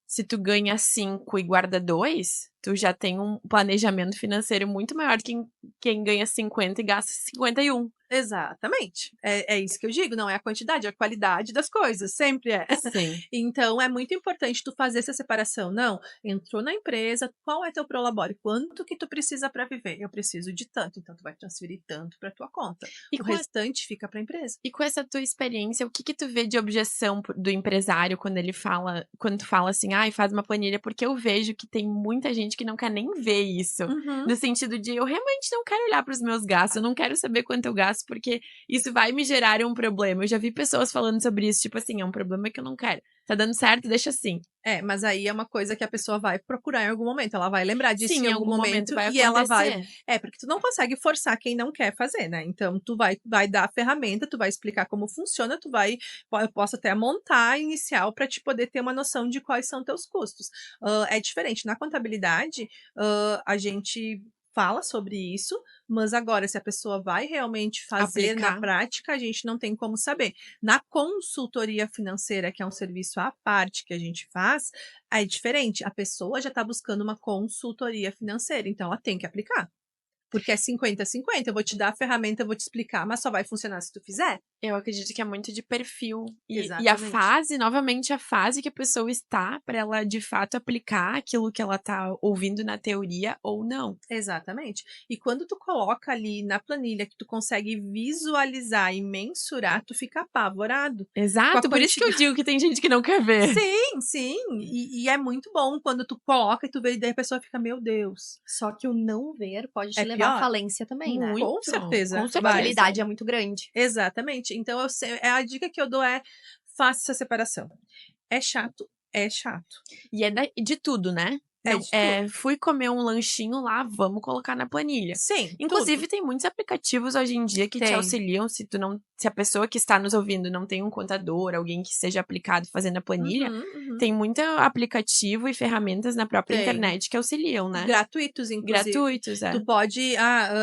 Se tu ganha 5 e guarda 2, Tu já tem um planejamento financeiro muito maior que quem ganha 50 e gasta 51. Exatamente. É isso que eu digo, não é a quantidade, é a qualidade das coisas, sempre é. Sim. Então, é muito importante tu fazer essa separação. Não, entrou na empresa, qual é teu prolabore? Quanto que tu precisa para viver? Eu preciso de tanto, então tu vai transferir tanto para tua conta. E O com a- restante fica para a empresa. E com essa tua experiência, o que que tu vê de objeção do empresário quando tu fala assim, ai, faz uma planilha, porque eu vejo que tem muita gente que não quer nem ver isso. Uhum. No sentido de, eu realmente não quero olhar para os meus gastos, eu não quero saber quanto eu gasto, porque isso vai me gerar um problema. Eu já vi pessoas falando sobre isso, tipo assim, é um problema que eu não quero. Tá dando certo, deixa assim. Mas aí é uma coisa que a pessoa vai procurar em algum momento, ela vai lembrar disso Sim, em algum momento vai e ela vai. acontecer. Porque tu não consegue forçar quem não quer fazer, né? Então tu vai dar a ferramenta, tu vai explicar como funciona, eu posso até montar a inicial para te poder ter uma noção de quais são teus custos. É diferente. Na contabilidade, a gente fala sobre isso, mas agora, se a pessoa vai realmente fazer na Aplicar. prática, a gente não tem como saber. Na consultoria financeira, que é um serviço à parte que a gente faz, é diferente. A pessoa já está buscando uma consultoria financeira, então ela tem que aplicar. Porque é 50-50. Eu vou te dar a ferramenta, eu vou te explicar, mas só vai funcionar se tu fizer. Eu acredito que é muito de perfil. E a Exatamente. fase, novamente, a fase que a pessoa está para ela, de fato, aplicar aquilo que ela tá ouvindo na teoria ou não. Exatamente. E quando tu coloca ali na planilha que tu consegue visualizar e mensurar, tu fica apavorado. Exato, por isso que eu digo que tem gente que não quer ver. Sim, sim. E é muito bom quando tu coloca e tu vê e daí a pessoa fica, meu Deus. Só que o não ver pode te É levar à pior? falência também, né? Muito. Com certeza. Com A certeza. probabilidade é muito grande. Exatamente. Então, a dica que eu dou é faça essa separação. É chato? É chato. E é de tudo, né? Não, fui comer um lanchinho lá, vamos colocar na planilha. Sim. Inclusive, tem muitos aplicativos hoje em dia que te Tem. auxiliam se a pessoa que está nos ouvindo não tem um contador, alguém que seja aplicado fazendo a planilha. Uhum. Tem muito aplicativo e ferramentas na própria Tem. internet que auxiliam, né? Gratuitos, inclusive. Gratuitos, é. Tu pode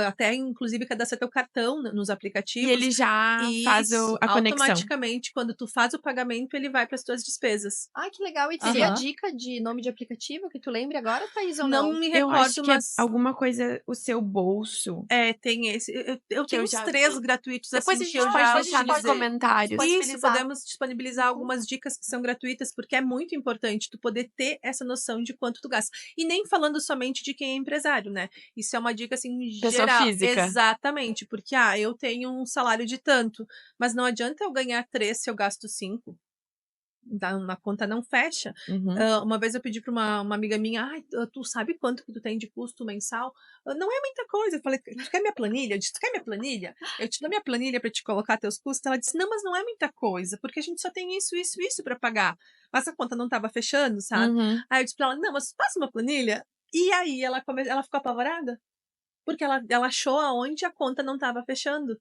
até, inclusive, cadastrar teu cartão nos aplicativos. E ele já faz a conexão. Automaticamente, quando tu faz o pagamento, ele vai para as tuas despesas. Ai, que legal. E teria dica de nome de aplicativo que tu lembre agora, Thaís, ou não? Não me Eu recordo, acho que mas... é alguma coisa, o seu bolso. Tem esse. Eu tenho uns já 3 gratuitos Depois assim a gente que eu pode já deixar nos utilizei. comentários. Isso, podemos disponibilizar algumas dicas que são gratuitas, porque é muito importante tu poder ter essa noção de quanto tu gasta. E nem falando somente de quem é empresário, né? Isso é uma dica assim Pessoa geral. física. Exatamente, porque eu tenho um salário de tanto, mas não adianta eu ganhar 3 se eu gasto 5. Na conta não fecha. Uhum. Uma vez eu pedi para uma amiga minha, tu sabe quanto que tu tem de custo mensal? Não é muita coisa. Eu falei, tu quer minha planilha? Eu disse, tu quer minha planilha? Eu te dou minha planilha para te colocar teus custos. Ela disse, não, mas não é muita coisa, porque a gente só tem isso para pagar. Mas a conta não estava fechando, sabe? Uhum. Aí eu disse para ela, não, mas passa uma planilha. E aí ela ficou apavorada, porque ela achou aonde a conta não estava fechando.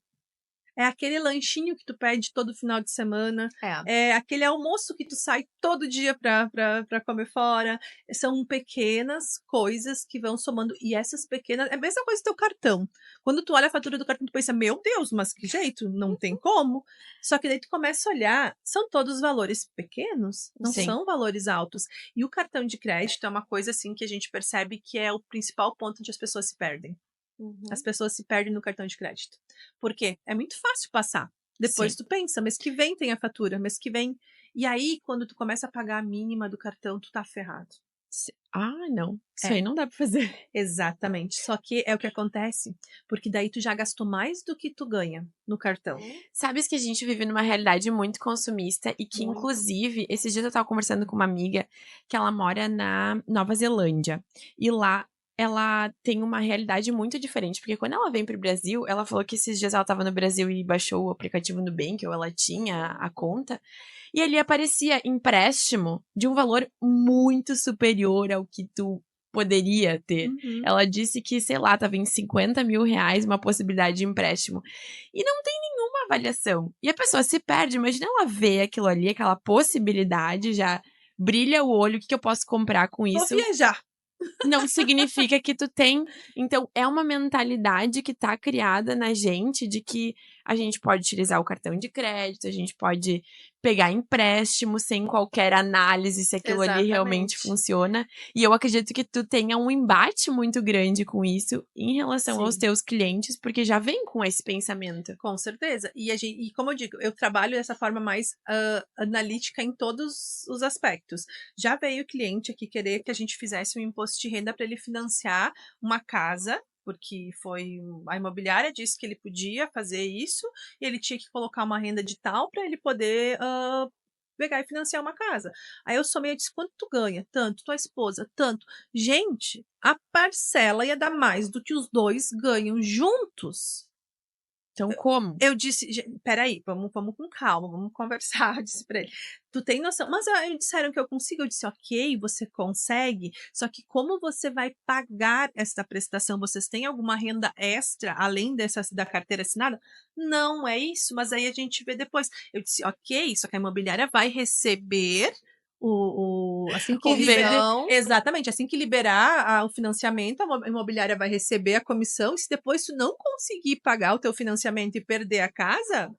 É aquele lanchinho que tu pede todo final de semana. É aquele almoço que tu sai todo dia pra comer fora. São pequenas coisas que vão somando. E essas pequenas... É a mesma coisa do teu cartão. Quando tu olha a fatura do cartão, tu pensa, meu Deus, mas que jeito? Não tem como. Só que daí tu começa a olhar, são todos valores pequenos, não Sim. são valores altos. E o cartão de crédito é uma coisa assim que a gente percebe que é o principal ponto onde as pessoas se perdem. As pessoas se perdem no cartão de crédito. Por quê? É muito fácil passar. Depois tu pensa, mês que vem tem a fatura, mês que vem. E aí, quando tu começa a pagar a mínima do cartão, tu tá ferrado. Não. Isso aí não dá pra fazer. Exatamente. Só que é o que acontece. Porque daí tu já gastou mais do que tu ganha no cartão. Sabes que a gente vive numa realidade muito consumista e que, inclusive, esses dias eu tava conversando com uma amiga que ela mora na Nova Zelândia. E lá ela tem uma realidade muito diferente, porque quando ela vem pro Brasil, ela falou que esses dias ela tava no Brasil e baixou o aplicativo Nubank, ou ela tinha a conta, e ali aparecia empréstimo de um valor muito superior ao que tu poderia ter. Ela disse que, sei lá, tava em 50 mil reais uma possibilidade de empréstimo. E não tem nenhuma avaliação. E a pessoa se perde, imagina ela ver aquilo ali, aquela possibilidade, já brilha o olho, o que eu posso comprar com isso? Vou viajar. Não significa que tu tem. Então, é uma mentalidade que tá criada na gente de que a gente pode utilizar o cartão de crédito, a gente pode pegar empréstimo sem qualquer análise se aquilo ali realmente Exatamente. funciona. E eu acredito que tu tenha um embate muito grande com isso em relação aos Sim. teus clientes, porque já vem com esse pensamento. Com certeza. E como eu digo, eu trabalho dessa forma mais analítica em todos os aspectos. Já veio cliente aqui querer que a gente fizesse um imposto de renda para ele financiar uma casa, porque a imobiliária disse que ele podia fazer isso, e ele tinha que colocar uma renda de tal para ele poder pegar e financiar uma casa. Aí eu somei, eu disse, quanto tu ganha? Tanto, tua esposa, tanto. Gente, a parcela ia dar mais do que os dois ganham juntos. Então, como? Eu disse, peraí, vamos com calma, vamos conversar, eu disse pra ele. Tu tem noção? Mas eles disseram que eu consigo, eu disse, ok, você consegue, só que como você vai pagar essa prestação? Vocês têm alguma renda extra, além da carteira assinada? Não é isso, mas aí a gente vê depois. Eu disse, ok, só que a imobiliária vai receber Assim que O VD exatamente, assim que liberar o financiamento, a imobiliária vai receber a comissão, e se depois tu não conseguir pagar o teu financiamento e perder a casa,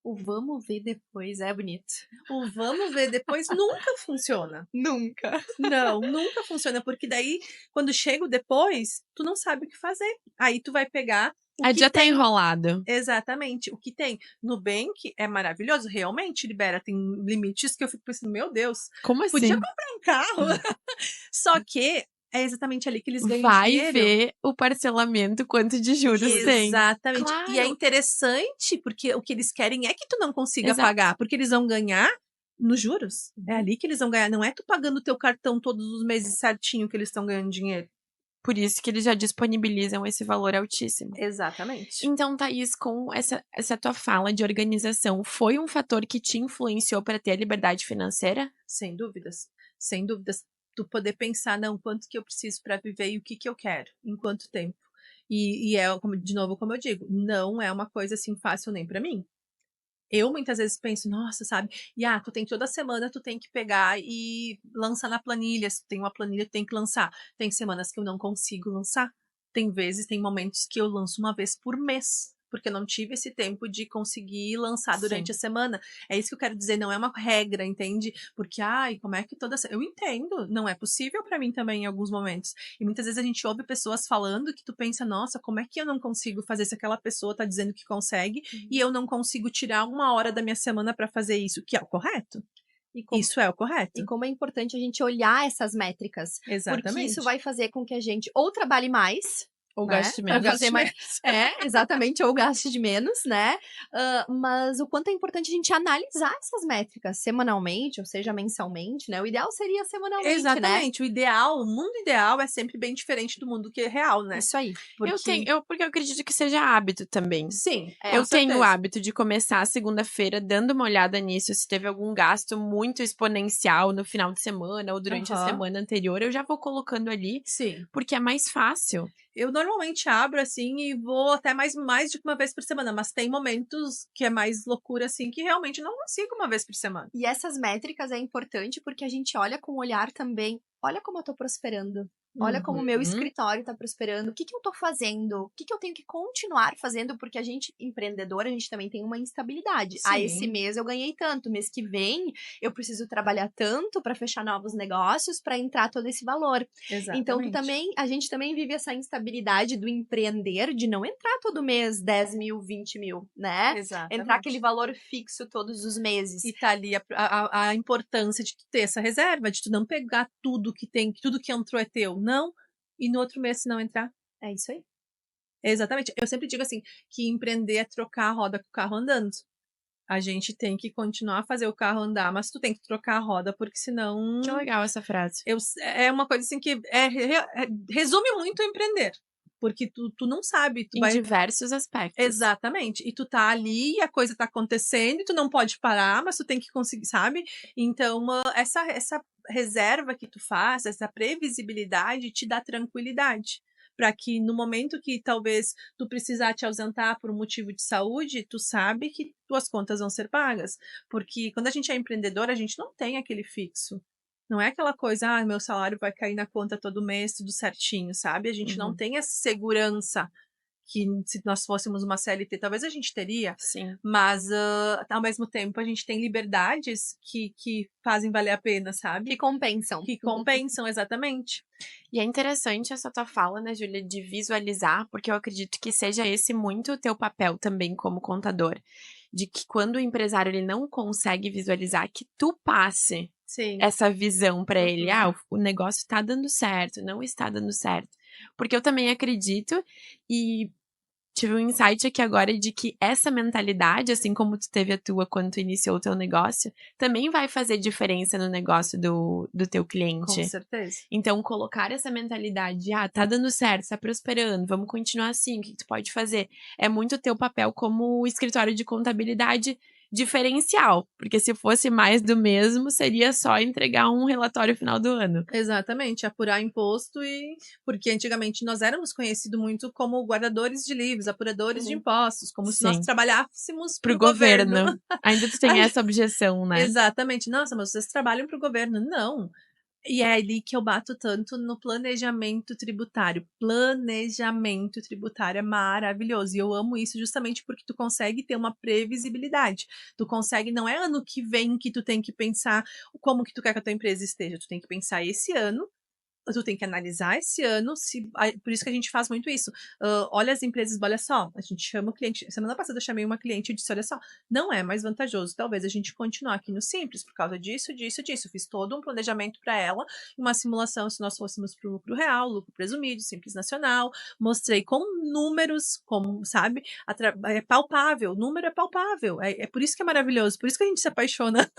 o vamos ver depois é bonito. o vamos ver depois nunca funciona. Nunca. Não, nunca funciona, porque daí, quando chega o depois, tu não sabe o que fazer. Aí tu vai pegar o a que já tá tem. enrolado. Exatamente, o que tem. Nubank é maravilhoso, realmente libera, tem limites que eu fico pensando, meu Deus, Como podia assim? comprar um carro. Só que é exatamente ali que eles ganham Vai dinheiro. ver o parcelamento, quanto de juros tem. Exatamente. E é Claro. interessante, porque o que eles querem é que tu não consiga Exato. pagar, porque eles vão ganhar nos juros. É ali que eles vão ganhar, não é tu pagando o teu cartão todos os meses certinho que eles estão ganhando dinheiro. Por isso que eles já disponibilizam esse valor altíssimo. Exatamente. Então, Thaís, com essa tua fala de organização, foi um fator que te influenciou para ter a liberdade financeira? Sem dúvidas. Sem dúvidas. Tu poder pensar, não, quanto que eu preciso para viver e o que eu quero, em quanto tempo. E é, de novo, como eu digo, não é uma coisa assim fácil nem para mim. Eu muitas vezes penso, nossa, sabe? E tu tem toda semana, tu tem que pegar e lançar na planilha. Se tu tem uma planilha, tu tem que lançar. Tem semanas que eu não consigo lançar. Tem vezes, tem momentos que eu lanço uma vez por mês, porque eu não tive esse tempo de conseguir lançar durante Sim. a semana. É isso que eu quero dizer, não é uma regra, entende? Porque, como é que eu entendo, não é possível para mim também em alguns momentos. E muitas vezes a gente ouve pessoas falando que tu pensa, nossa, como é que eu não consigo fazer se aquela pessoa tá dizendo que consegue e eu não consigo tirar uma hora da minha semana para fazer isso, que é o correto? Isso é o correto. E como é importante a gente olhar essas métricas. Exatamente. Porque isso vai fazer com que a gente ou trabalhe mais, Ou né? gaste Pra menos. fazer mais. Exatamente, ou gaste de menos, né? Mas o quanto é importante a gente analisar essas métricas semanalmente, ou seja, mensalmente, né? O ideal seria semanalmente, né? Exatamente. O mundo ideal é sempre bem diferente do mundo que é real, né? Isso aí. Porque eu acredito que seja hábito também. Sim, Eu com tenho o certeza. hábito de começar a segunda-feira dando uma olhada nisso. Se teve algum gasto muito exponencial no final de semana ou durante a Aham. semana anterior, eu já vou colocando ali, Sim. porque é mais fácil. Eu normalmente abro assim e vou até mais de uma vez por semana, mas tem momentos que é mais loucura assim que realmente não consigo uma vez por semana. E essas métricas é importante porque a gente olha com o olhar também. Olha como eu tô prosperando. Olha como o meu escritório tá prosperando. O que eu tô fazendo? O que eu tenho que continuar fazendo? Porque a gente, empreendedor, a gente também tem uma instabilidade. Sim. Esse mês eu ganhei tanto. Mês que vem eu preciso trabalhar tanto para fechar novos negócios, para entrar todo esse valor. Exatamente. Então, a gente também vive essa instabilidade do empreender, de não entrar todo mês 10 mil, 20 mil, né? Exatamente. Entrar aquele valor fixo todos os meses. E tá ali a importância de tu ter essa reserva, de tu não pegar tudo que tem, tudo que entrou é teu, não, e no outro mês se não entrar. É isso aí. Exatamente. Eu sempre digo assim, que empreender é trocar a roda com o carro andando. A gente tem que continuar a fazer o carro andar, mas tu tem que trocar a roda, porque senão... Que legal essa frase. É uma coisa assim que resume muito empreender. Porque tu não sabe, Em diversos aspectos. Exatamente. E tu tá ali, e a coisa tá acontecendo, e tu não pode parar, mas tu tem que conseguir, sabe? Então, essa reserva que tu faz, essa previsibilidade te dá tranquilidade. Para que no momento que talvez tu precisar te ausentar por um motivo de saúde, tu sabe que tuas contas vão ser pagas. Porque quando a gente é empreendedor, a gente não tem aquele fixo. Não é aquela coisa, meu salário vai cair na conta todo mês, tudo certinho, sabe? A gente não tem essa segurança que se nós fôssemos uma CLT, talvez a gente teria, Sim. mas ao mesmo tempo a gente tem liberdades que fazem valer a pena, sabe? Que compensam. Que compensam, exatamente. E é interessante essa tua fala, né, Júlia, de visualizar, porque eu acredito que seja esse muito o teu papel também como contador. De que quando o empresário ele não consegue visualizar, que tu passe Sim. essa visão para ele. O negócio está dando certo, não está dando certo. Porque eu também acredito e tive um insight aqui agora de que essa mentalidade, assim como tu teve a tua quando tu iniciou o teu negócio, também vai fazer diferença no negócio do teu cliente. Com certeza. Então, colocar essa mentalidade, tá dando certo, tá prosperando, vamos continuar assim, o que tu pode fazer? É muito teu papel como escritório de contabilidade diferencial, porque se fosse mais do mesmo, seria só entregar um relatório final do ano. Exatamente, apurar imposto porque antigamente nós éramos conhecidos muito como guardadores de livros, apuradores de impostos, como se nós trabalhássemos para o governo. Ainda tu tem essa objeção, né? Exatamente. Nossa, mas vocês trabalham para o governo. Não. E é ali que eu bato tanto no planejamento tributário. Planejamento tributário é maravilhoso. E eu amo isso justamente porque tu consegue ter uma previsibilidade. Tu consegue, não é ano que vem que tu tem que pensar como que tu quer que a tua empresa esteja. Tu tem que pensar esse ano. Tu tem que analisar esse ano, por isso que a gente faz muito isso. Olha as empresas, olha só, a gente chama o cliente. Semana passada eu chamei uma cliente e disse: olha só, não é mais vantajoso, talvez a gente continuar aqui no Simples, por causa disso, disso, disso. Fiz todo um planejamento para ela, uma simulação se nós fôssemos para o lucro real, lucro presumido, Simples Nacional. Mostrei com números, como, sabe, é palpável, número é palpável. É por isso que é maravilhoso, por isso que a gente se apaixona,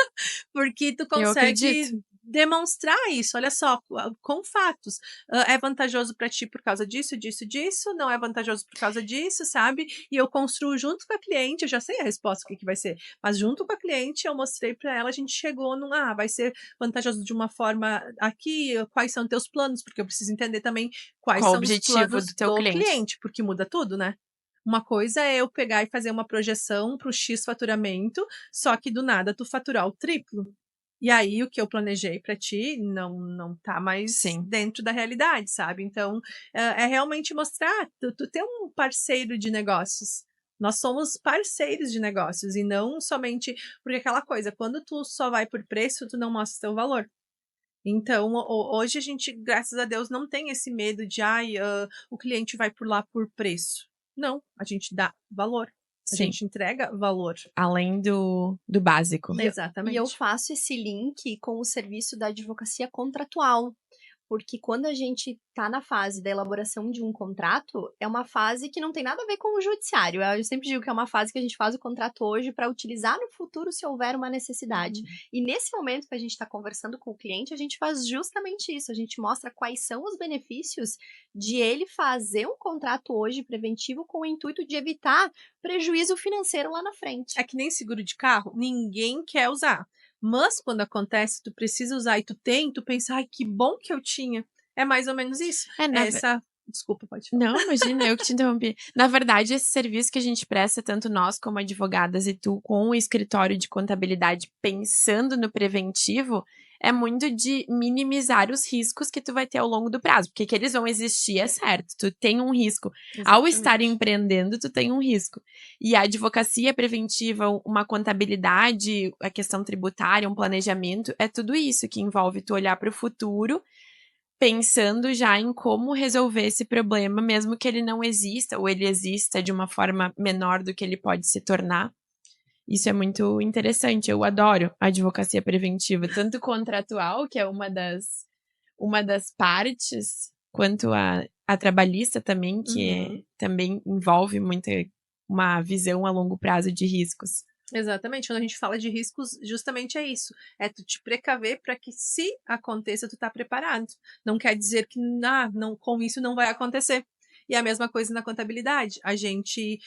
porque tu consegue demonstrar isso, olha só, com fatos. É vantajoso para ti por causa disso, disso, disso, não é vantajoso por causa disso, sabe? E eu construo junto com a cliente, eu já sei a resposta, o que vai ser, mas junto com a cliente eu mostrei para ela, a gente chegou num, vai ser vantajoso de uma forma aqui, quais são teus planos, porque eu preciso entender também quais são os planos do teu cliente, porque muda tudo, né? Uma coisa é eu pegar e fazer uma projeção para o X faturamento, só que do nada tu faturar o triplo. E aí, o que eu planejei para ti não tá mais dentro da realidade, sabe? Então, é realmente mostrar, tu ter um parceiro de negócios. Nós somos parceiros de negócios e não somente porque aquela coisa, quando tu só vai por preço, tu não mostra teu valor. Então, hoje a gente, graças a Deus, não tem esse medo de, o cliente vai por lá por preço. Não, a gente dá valor. A gente entrega valor. Além do básico. Exatamente. E eu faço esse link com o serviço da advocacia contratual. Porque quando a gente está na fase da elaboração de um contrato, é uma fase que não tem nada a ver com o judiciário. Eu sempre digo que é uma fase que a gente faz o contrato hoje para utilizar no futuro se houver uma necessidade. E nesse momento que a gente está conversando com o cliente, a gente faz justamente isso. A gente mostra quais são os benefícios de ele fazer um contrato hoje preventivo com o intuito de evitar prejuízo financeiro lá na frente. É que nem seguro de carro, ninguém quer usar. Mas quando acontece, tu precisa usar e tu pensa, que bom que eu tinha. É mais ou menos isso. Desculpa, pode falar. Não, imagina, eu que te interrompi. Na verdade, esse serviço que a gente presta, tanto nós como advogadas e tu, com o escritório de contabilidade, pensando no preventivo, é muito de minimizar os riscos que tu vai ter ao longo do prazo. Porque que eles vão existir, é certo. Tu tem um risco. Exatamente. Ao estar empreendendo, tu tem um risco. E a advocacia preventiva, uma contabilidade, a questão tributária, um planejamento, é tudo isso que envolve tu olhar para o futuro, pensando já em como resolver esse problema, mesmo que ele não exista, ou ele exista de uma forma menor do que ele pode se tornar. Isso é muito interessante, eu adoro a advocacia preventiva, tanto contratual, que é uma das partes, quanto a trabalhista também, que também envolve uma visão a longo prazo de riscos. Exatamente, quando a gente fala de riscos, justamente é isso. É tu te precaver para que, se aconteça, tu tá preparado. Não quer dizer que não, com isso não vai acontecer. E a mesma coisa na contabilidade. A gente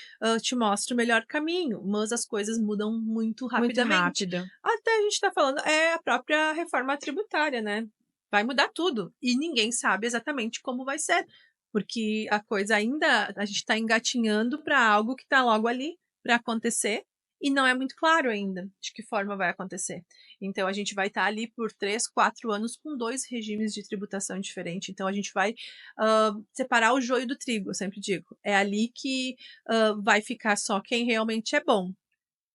te mostra o melhor caminho, mas as coisas mudam muito rapidamente. Muito rápido. Até a gente tá falando, é a própria reforma tributária, né? Vai mudar tudo. E ninguém sabe exatamente como vai ser. Porque a coisa ainda, a gente tá engatinhando para algo que tá logo ali para acontecer. e não é muito claro ainda de que forma vai acontecer. Então, a gente vai estar ali por 3, 4 anos com 2 regimes de tributação diferentes. Então, a gente vai separar o joio do trigo, eu sempre digo. É ali que vai ficar só quem realmente é bom.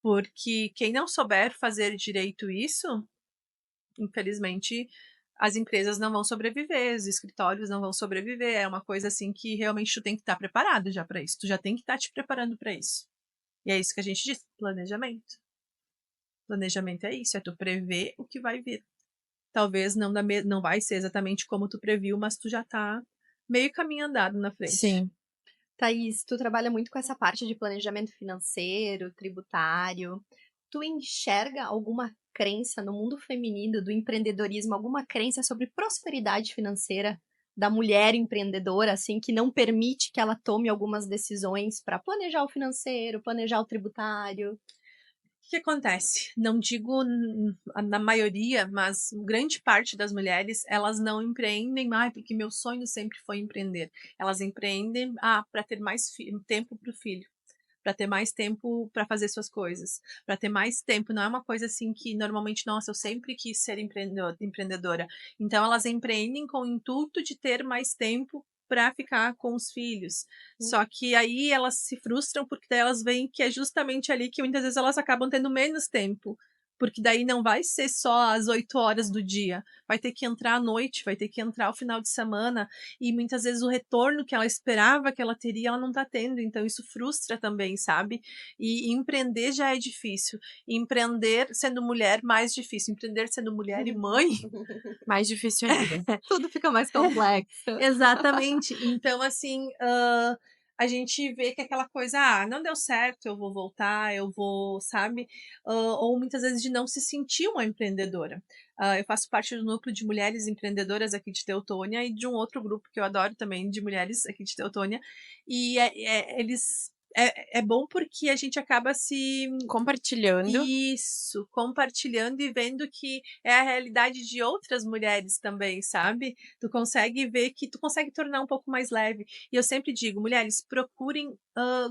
Porque quem não souber fazer direito isso, infelizmente, as empresas não vão sobreviver, os escritórios não vão sobreviver. É uma coisa assim que realmente tu tem que estar preparado já para isso. Tu já tem que estar te preparando para isso. E é isso que a gente diz, planejamento. Planejamento é isso, é tu prever o que vai vir. Talvez não vai ser exatamente como tu previu, mas tu já tá meio caminho andado na frente. Sim. Thaís, tu trabalha muito com essa parte de planejamento financeiro, tributário. Tu enxerga alguma crença no mundo feminino do empreendedorismo, alguma crença sobre prosperidade financeira da mulher empreendedora, assim, que não permite que ela tome algumas decisões para planejar o financeiro, planejar o tributário? O que acontece? Não digo na maioria, mas grande parte das mulheres, elas não empreendem, porque meu sonho sempre foi empreender. Elas empreendem para ter mais tempo para o filho, para ter mais tempo para fazer suas coisas, para ter mais tempo. Não é uma coisa assim que normalmente, nossa, eu sempre quis ser empreendedora. Então elas empreendem com o intuito de ter mais tempo para ficar com os filhos. Só que aí elas se frustram porque daí elas veem que é justamente ali que muitas vezes elas acabam tendo menos tempo. Porque daí não vai ser só as 8 horas do dia, vai ter que entrar à noite, vai ter que entrar o final de semana, e muitas vezes o retorno que ela esperava que ela teria, ela não tá tendo, então isso frustra também, sabe? E empreender já é difícil, empreender sendo mulher, mais difícil, empreender sendo mulher e mãe, Mais difícil ainda. Tudo fica mais complexo. exatamente. Então, assim, a gente vê que aquela coisa, não deu certo, eu vou voltar, eu vou, sabe? Ou muitas vezes de não se sentir uma empreendedora. Eu faço parte do núcleo de mulheres empreendedoras aqui de Teutônia e de um outro grupo que eu adoro também, de mulheres aqui de Teutônia. E eles. É bom porque a gente acaba se Compartilhando. isso, compartilhando e vendo que é a realidade de outras mulheres também, sabe? Tu consegue ver que tu consegue tornar um pouco mais leve. E eu sempre digo, mulheres, procurem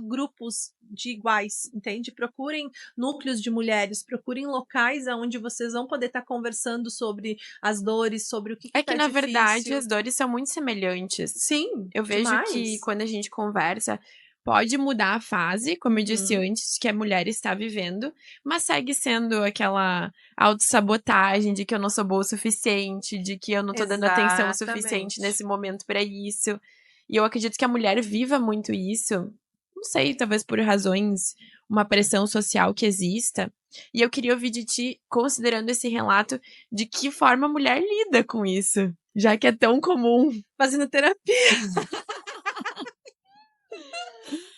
grupos de iguais, entende? Procurem núcleos de mulheres, procurem locais onde vocês vão poder estar conversando sobre as dores, sobre o que É que, tá na difícil. verdade, as dores são muito semelhantes. Sim, Eu vejo demais. que quando a gente conversa, pode mudar a fase, como eu disse antes, que a mulher está vivendo, mas segue sendo aquela autossabotagem de que eu não sou boa o suficiente, de que eu não tô dando atenção o suficiente Exatamente. nesse momento para isso. E eu acredito que a mulher viva muito isso. Não sei, talvez por razões, uma pressão social que exista. E eu queria ouvir de ti, considerando esse relato, de que forma a mulher lida com isso, já que é tão comum. Fazendo terapia.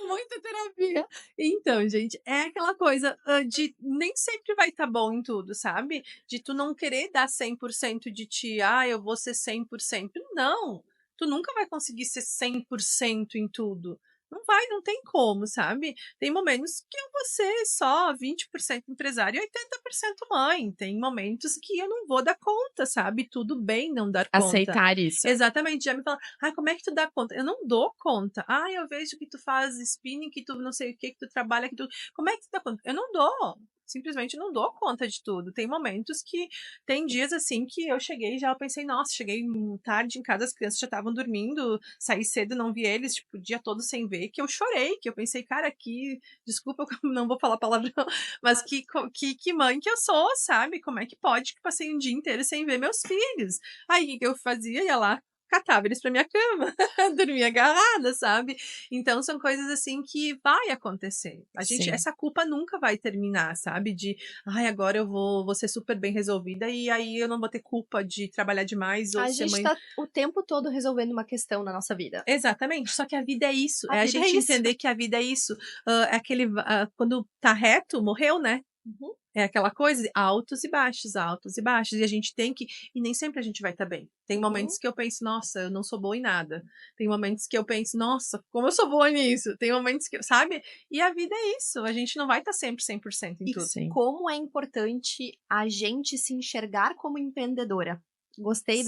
Muita terapia. Então, gente, é aquela coisa de nem sempre vai estar bom em tudo, sabe? De tu não querer dar 100% de ti, eu vou ser 100%. Não, tu nunca vai conseguir ser 100% em tudo. Não vai, não tem como, sabe? Tem momentos que eu vou ser só 20% empresária e 80% mãe. Tem momentos que eu não vou dar conta, sabe? Tudo bem não dar conta. Aceitar isso. Exatamente, já me fala, como é que tu dá conta? Eu não dou conta. Eu vejo que tu faz spinning, que tu não sei o que tu trabalha, que tu. Como é que tu dá conta? Eu não dou. Simplesmente não dou conta de tudo. Tem momentos que. Tem dias assim que eu cheguei e já pensei, nossa, cheguei tarde em casa, as crianças já estavam dormindo, saí cedo, não vi eles, tipo, o dia todo sem ver, que eu chorei, que eu pensei, cara, desculpa, não vou falar palavrão, mas que mãe que eu sou, sabe? Como é que pode que passei um dia inteiro sem ver meus filhos? Aí o que eu fazia? Ia lá, catava eles pra minha cama, dormia agarrada, sabe? Então são coisas assim que vai acontecer. Essa culpa nunca vai terminar, sabe? De, agora eu vou ser super bem resolvida e aí eu não vou ter culpa de trabalhar demais ou A ser gente mãe. tá o tempo todo resolvendo uma questão na nossa vida. Exatamente, só que a vida é isso. A A vida é gente isso. entender que a vida é isso. É aquele, quando tá reto, morreu, né? Uhum. É aquela coisa de altos e baixos, altos e baixos. E a gente tem que. E nem sempre a gente vai estar bem. Tem momentos que eu penso, nossa, eu não sou boa em nada. Tem momentos que eu penso, nossa, como eu sou boa nisso. Tem momentos que, sabe? E a vida é isso. A gente não vai estar sempre 100% em tudo. Como é importante a gente se enxergar como empreendedora. Gostei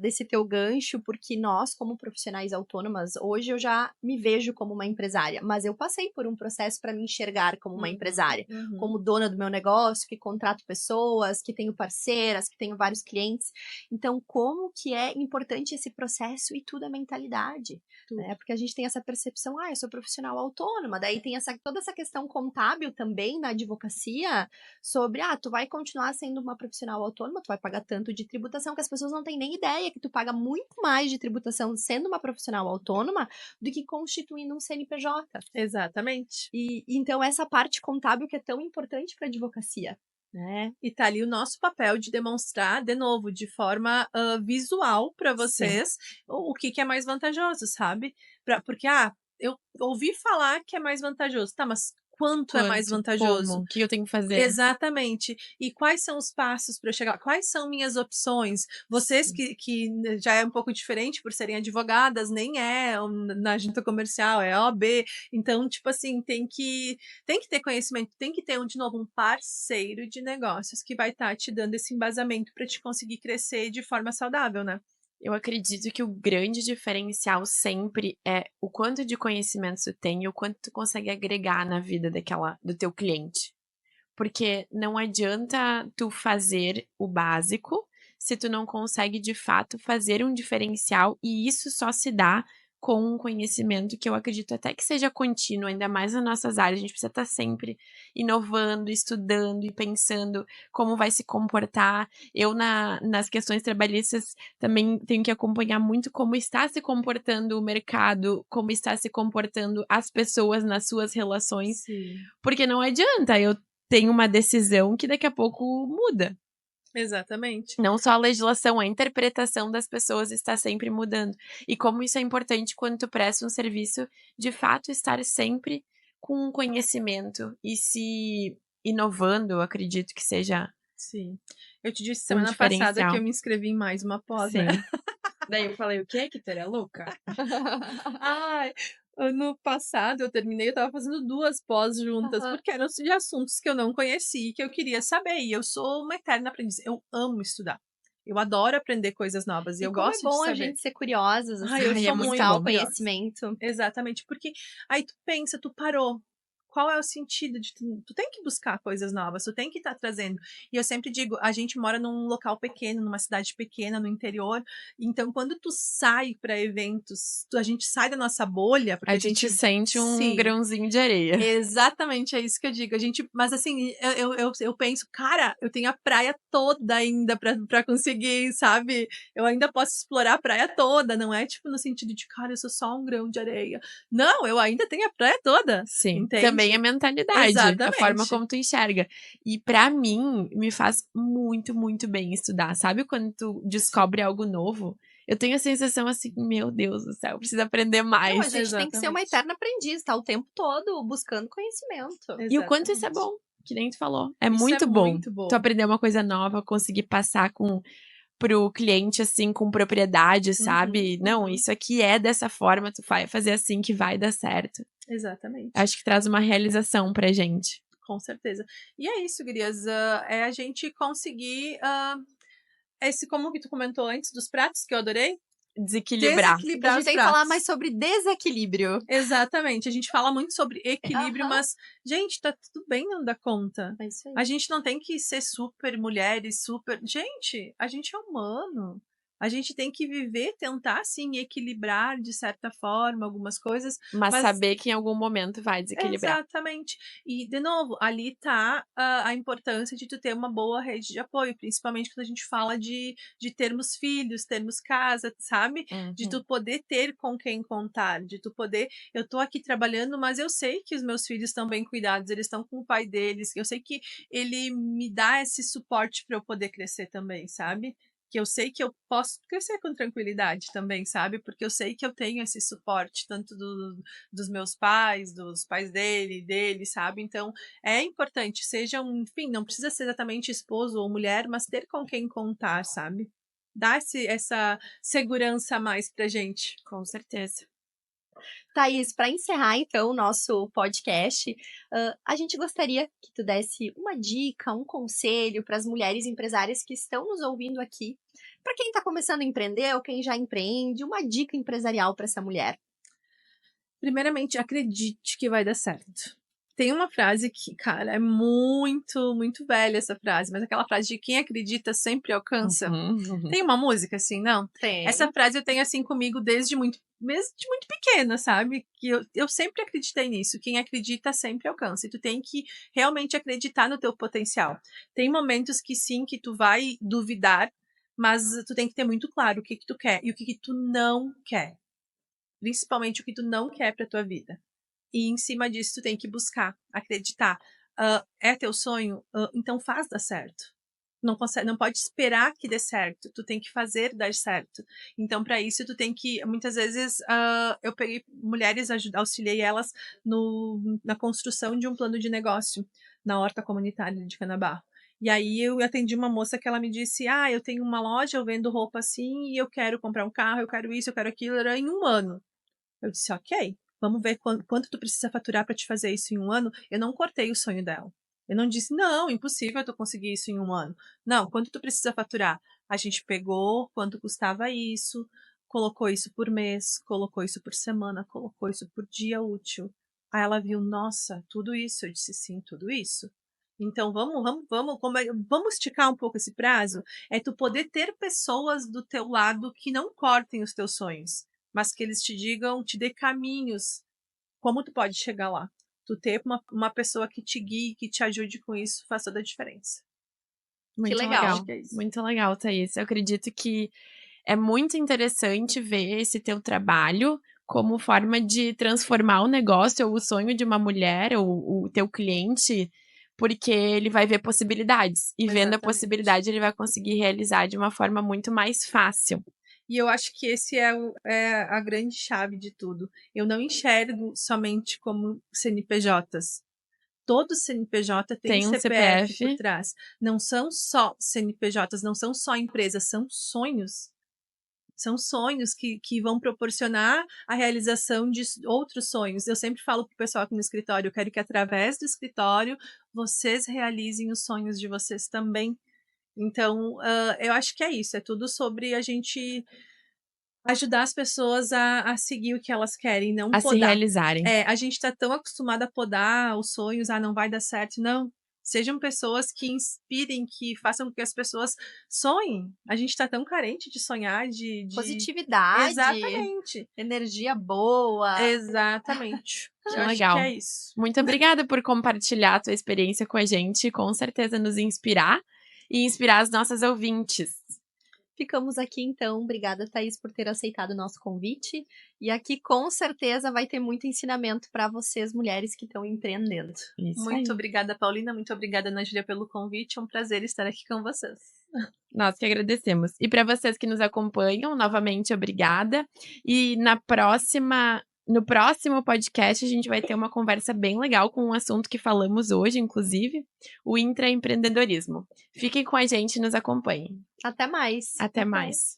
desse teu gancho, porque nós, como profissionais autônomas, hoje eu já me vejo como uma empresária, mas eu passei por um processo para me enxergar como uma empresária, como dona do meu negócio, que contrato pessoas, que tenho parceiras, que tenho vários clientes. Então, como que é importante esse processo e tudo é mentalidade, né? Porque a gente tem essa percepção, eu sou profissional autônoma, daí tem toda essa questão contábil também na advocacia, sobre, tu vai continuar sendo uma profissional autônoma, tu vai pagar tanto de tributação, que as pessoas não têm nem ideia que tu paga muito mais de tributação sendo uma profissional autônoma do que constituindo um CNPJ. Exatamente. E então essa parte contábil que é tão importante para a advocacia, né? E tá ali o nosso papel de demonstrar, de novo, de forma visual para vocês o que é mais vantajoso, sabe? Porque, eu ouvi falar que é mais vantajoso. Tá, mas quanto é mais vantajoso? Como? O que eu tenho que fazer? Exatamente. E quais são os passos para eu chegar? Quais são minhas opções? Vocês que já é um pouco diferente por serem advogadas, nem na junta comercial, é OAB. Então, tipo assim, tem que ter conhecimento, tem que ter, de novo, um parceiro de negócios que vai estar te dando esse embasamento para te conseguir crescer de forma saudável, né? Eu acredito que o grande diferencial sempre é o quanto de conhecimento tu tem e o quanto tu consegue agregar na vida do teu cliente. Porque não adianta tu fazer o básico se tu não consegue, de fato, fazer um diferencial, e isso só se dá com um conhecimento que eu acredito até que seja contínuo, ainda mais nas nossas áreas. A gente precisa estar sempre inovando, estudando e pensando como vai se comportar. Eu, nas questões trabalhistas, também tenho que acompanhar muito como está se comportando o mercado, como está se comportando as pessoas nas suas relações. Sim. Porque não adianta eu tenho uma decisão que daqui a pouco muda. Exatamente. Não só a legislação, a interpretação das pessoas está sempre mudando. E como isso é importante quando tu presta um serviço, de fato, estar sempre com um conhecimento e se inovando, eu acredito que seja. Sim. Eu te disse Um semana passada diferencial. que eu me inscrevi em mais uma pós, Sim. né? Daí eu falei, o quê? Que tu era louca? Ai, ano passado eu terminei, eu tava fazendo 2 pós juntas, porque eram de assuntos que eu não conhecia e que eu queria saber. E eu sou uma eterna aprendiz. Eu amo estudar. Eu adoro aprender coisas novas e eu como gosto é bom de a saber. gente ser curiosas, assim, Eu Ai, é sou muito muito buscar o curiosa. conhecimento. Exatamente, porque aí tu pensa, tu parou. Qual é o sentido de tu tem que buscar coisas novas, tu tem que estar trazendo. E eu sempre digo, a gente mora num local pequeno, numa cidade pequena, no interior. Então, quando tu sai para eventos, a gente sai da nossa bolha, porque A gente sente um Sim. grãozinho de areia. Exatamente, é isso que eu digo. Mas assim, eu penso, cara, eu tenho a praia toda ainda pra conseguir, sabe? Eu ainda posso explorar a praia toda, não é tipo no sentido de, cara, eu sou só um grão de areia. Não, eu ainda tenho a praia toda. Sim, entende? também a mentalidade, Exatamente. a forma como tu enxerga. E pra mim, me faz muito, muito bem estudar. Sabe quando tu descobre algo novo? Eu tenho a sensação assim, meu Deus do céu, preciso aprender mais. Não, a gente tem que ser uma eterna aprendiz, tá o tempo todo buscando conhecimento. E o quanto isso é bom, que nem tu falou. É Isso muito é bom. muito bom. Tu aprender uma coisa nova, conseguir passar pro cliente, assim, com propriedade, sabe? Não, isso aqui é dessa forma, tu vai fazer assim que vai dar certo. Exatamente. Acho que traz uma realização pra gente. Com certeza. E é isso, gurias. É a gente conseguir como que tu comentou antes dos pratos, que eu adorei. Desequilibrar. A Desequilibrar os gente tem que falar pratos. mais sobre desequilíbrio. Exatamente. A gente fala muito sobre equilíbrio, Aham. mas, gente, tá tudo bem não dar conta. É isso aí. A gente não tem que ser super mulheres, super. Gente, a gente é humano. A gente tem que viver, tentar, sim, equilibrar de certa forma algumas coisas. Mas saber que em algum momento vai desequilibrar. Exatamente. E, de novo, ali tá a importância de tu ter uma boa rede de apoio, principalmente quando a gente fala de termos filhos, termos casa, sabe? De tu poder ter com quem contar, de tu poder. Eu tô aqui trabalhando, mas eu sei que os meus filhos estão bem cuidados, eles estão com o pai deles, eu sei que ele me dá esse suporte para eu poder crescer também, sabe? Que eu sei que eu posso crescer com tranquilidade também, sabe? Porque eu sei que eu tenho esse suporte, tanto dos meus pais, dos pais dele, sabe? Então, é importante, enfim, não precisa ser exatamente esposo ou mulher, mas ter com quem contar, sabe? Dar essa segurança a mais pra gente. Com certeza. Thaís, para encerrar então o nosso podcast, a gente gostaria que tu desse uma dica, um conselho para as mulheres empresárias que estão nos ouvindo aqui, Para quem tá começando a empreender ou quem já empreende, uma dica empresarial para essa mulher. Primeiramente, acredite que vai dar certo. Tem uma frase que, cara, é muito, muito velha essa frase, mas aquela frase de quem acredita sempre alcança. Tem uma música assim, não? Tem. Essa frase eu tenho assim comigo desde muito pequena, sabe? Que eu sempre acreditei nisso. Quem acredita sempre alcança. E tu tem que realmente acreditar no teu potencial. Tem momentos que sim, que tu vai duvidar, mas tu tem que ter muito claro o que tu quer e o que tu não quer. Principalmente o que tu não quer pra tua vida. E em cima disso, tu tem que buscar, acreditar. É teu sonho? Então faz dar certo. Não pode esperar que dê certo. Tu tem que fazer dar certo. Então, para isso, tu tem que... Muitas vezes, eu peguei mulheres, auxiliei elas na construção de um plano de negócio na horta comunitária de Canabarro. E aí, eu atendi uma moça que ela me disse, eu tenho uma loja, eu vendo roupa assim, e eu quero comprar um carro, eu quero isso, eu quero aquilo, era em um ano. Eu disse, ok, vamos ver quanto tu precisa faturar para te fazer isso em um ano. Eu não cortei o sonho dela. Eu não disse, não, impossível tu conseguir isso em um ano. Não, quanto tu precisa faturar? A gente pegou quanto custava isso, colocou isso por mês, colocou isso por semana, colocou isso por dia útil. Aí ela viu, nossa, tudo isso. Eu disse, sim, tudo isso. Então vamos esticar um pouco esse prazo. É tu poder ter pessoas do teu lado que não cortem os teus sonhos, mas que eles te digam, te dê caminhos, como tu pode chegar lá. Tu ter uma pessoa que te guie, que te ajude com isso, faz toda a diferença. Muito legal. legal. Muito legal, Thaís. Eu acredito que é muito interessante ver esse teu trabalho como forma de transformar o negócio ou o sonho de uma mulher ou o teu cliente, porque ele vai ver possibilidades. E vendo a Exatamente. possibilidade, ele vai conseguir realizar de uma forma muito mais fácil. E eu acho que esse é a grande chave de tudo. Eu não enxergo somente como CNPJs. Todo CNPJ tem um CPF por CPF. trás. Não são só CNPJs, não são só empresas, são sonhos. São sonhos que vão proporcionar a realização de outros sonhos. Eu sempre falo para o pessoal aqui no escritório, eu quero que através do escritório vocês realizem os sonhos de vocês também. Então, eu acho que é isso. É tudo sobre a gente ajudar as pessoas a seguir o que elas querem, não A se podar. realizarem. A gente está tão acostumado a podar os sonhos, não vai dar certo. Não. Sejam pessoas que inspirem, que façam com que as pessoas sonhem. A gente está tão carente de sonhar, de... Positividade. Exatamente. Energia boa. Exatamente. Que Eu legal. acho que é isso. Muito obrigada por compartilhar a tua experiência com a gente, com certeza nos inspirar e inspirar as nossas ouvintes. Ficamos aqui então. Obrigada, Thaís, por ter aceitado o nosso convite. E aqui com certeza vai ter muito ensinamento para vocês, mulheres que estão empreendendo. Isso Muito aí. obrigada, Paulina. Muito obrigada, Ana Júlia, pelo convite. É um prazer estar aqui com vocês. Nós que agradecemos. E para vocês que nos acompanham, novamente, obrigada. E no próximo podcast, a gente vai ter uma conversa bem legal com um assunto que falamos hoje, inclusive, o intraempreendedorismo. Fiquem com a gente e nos acompanhem. Até mais. Até mais.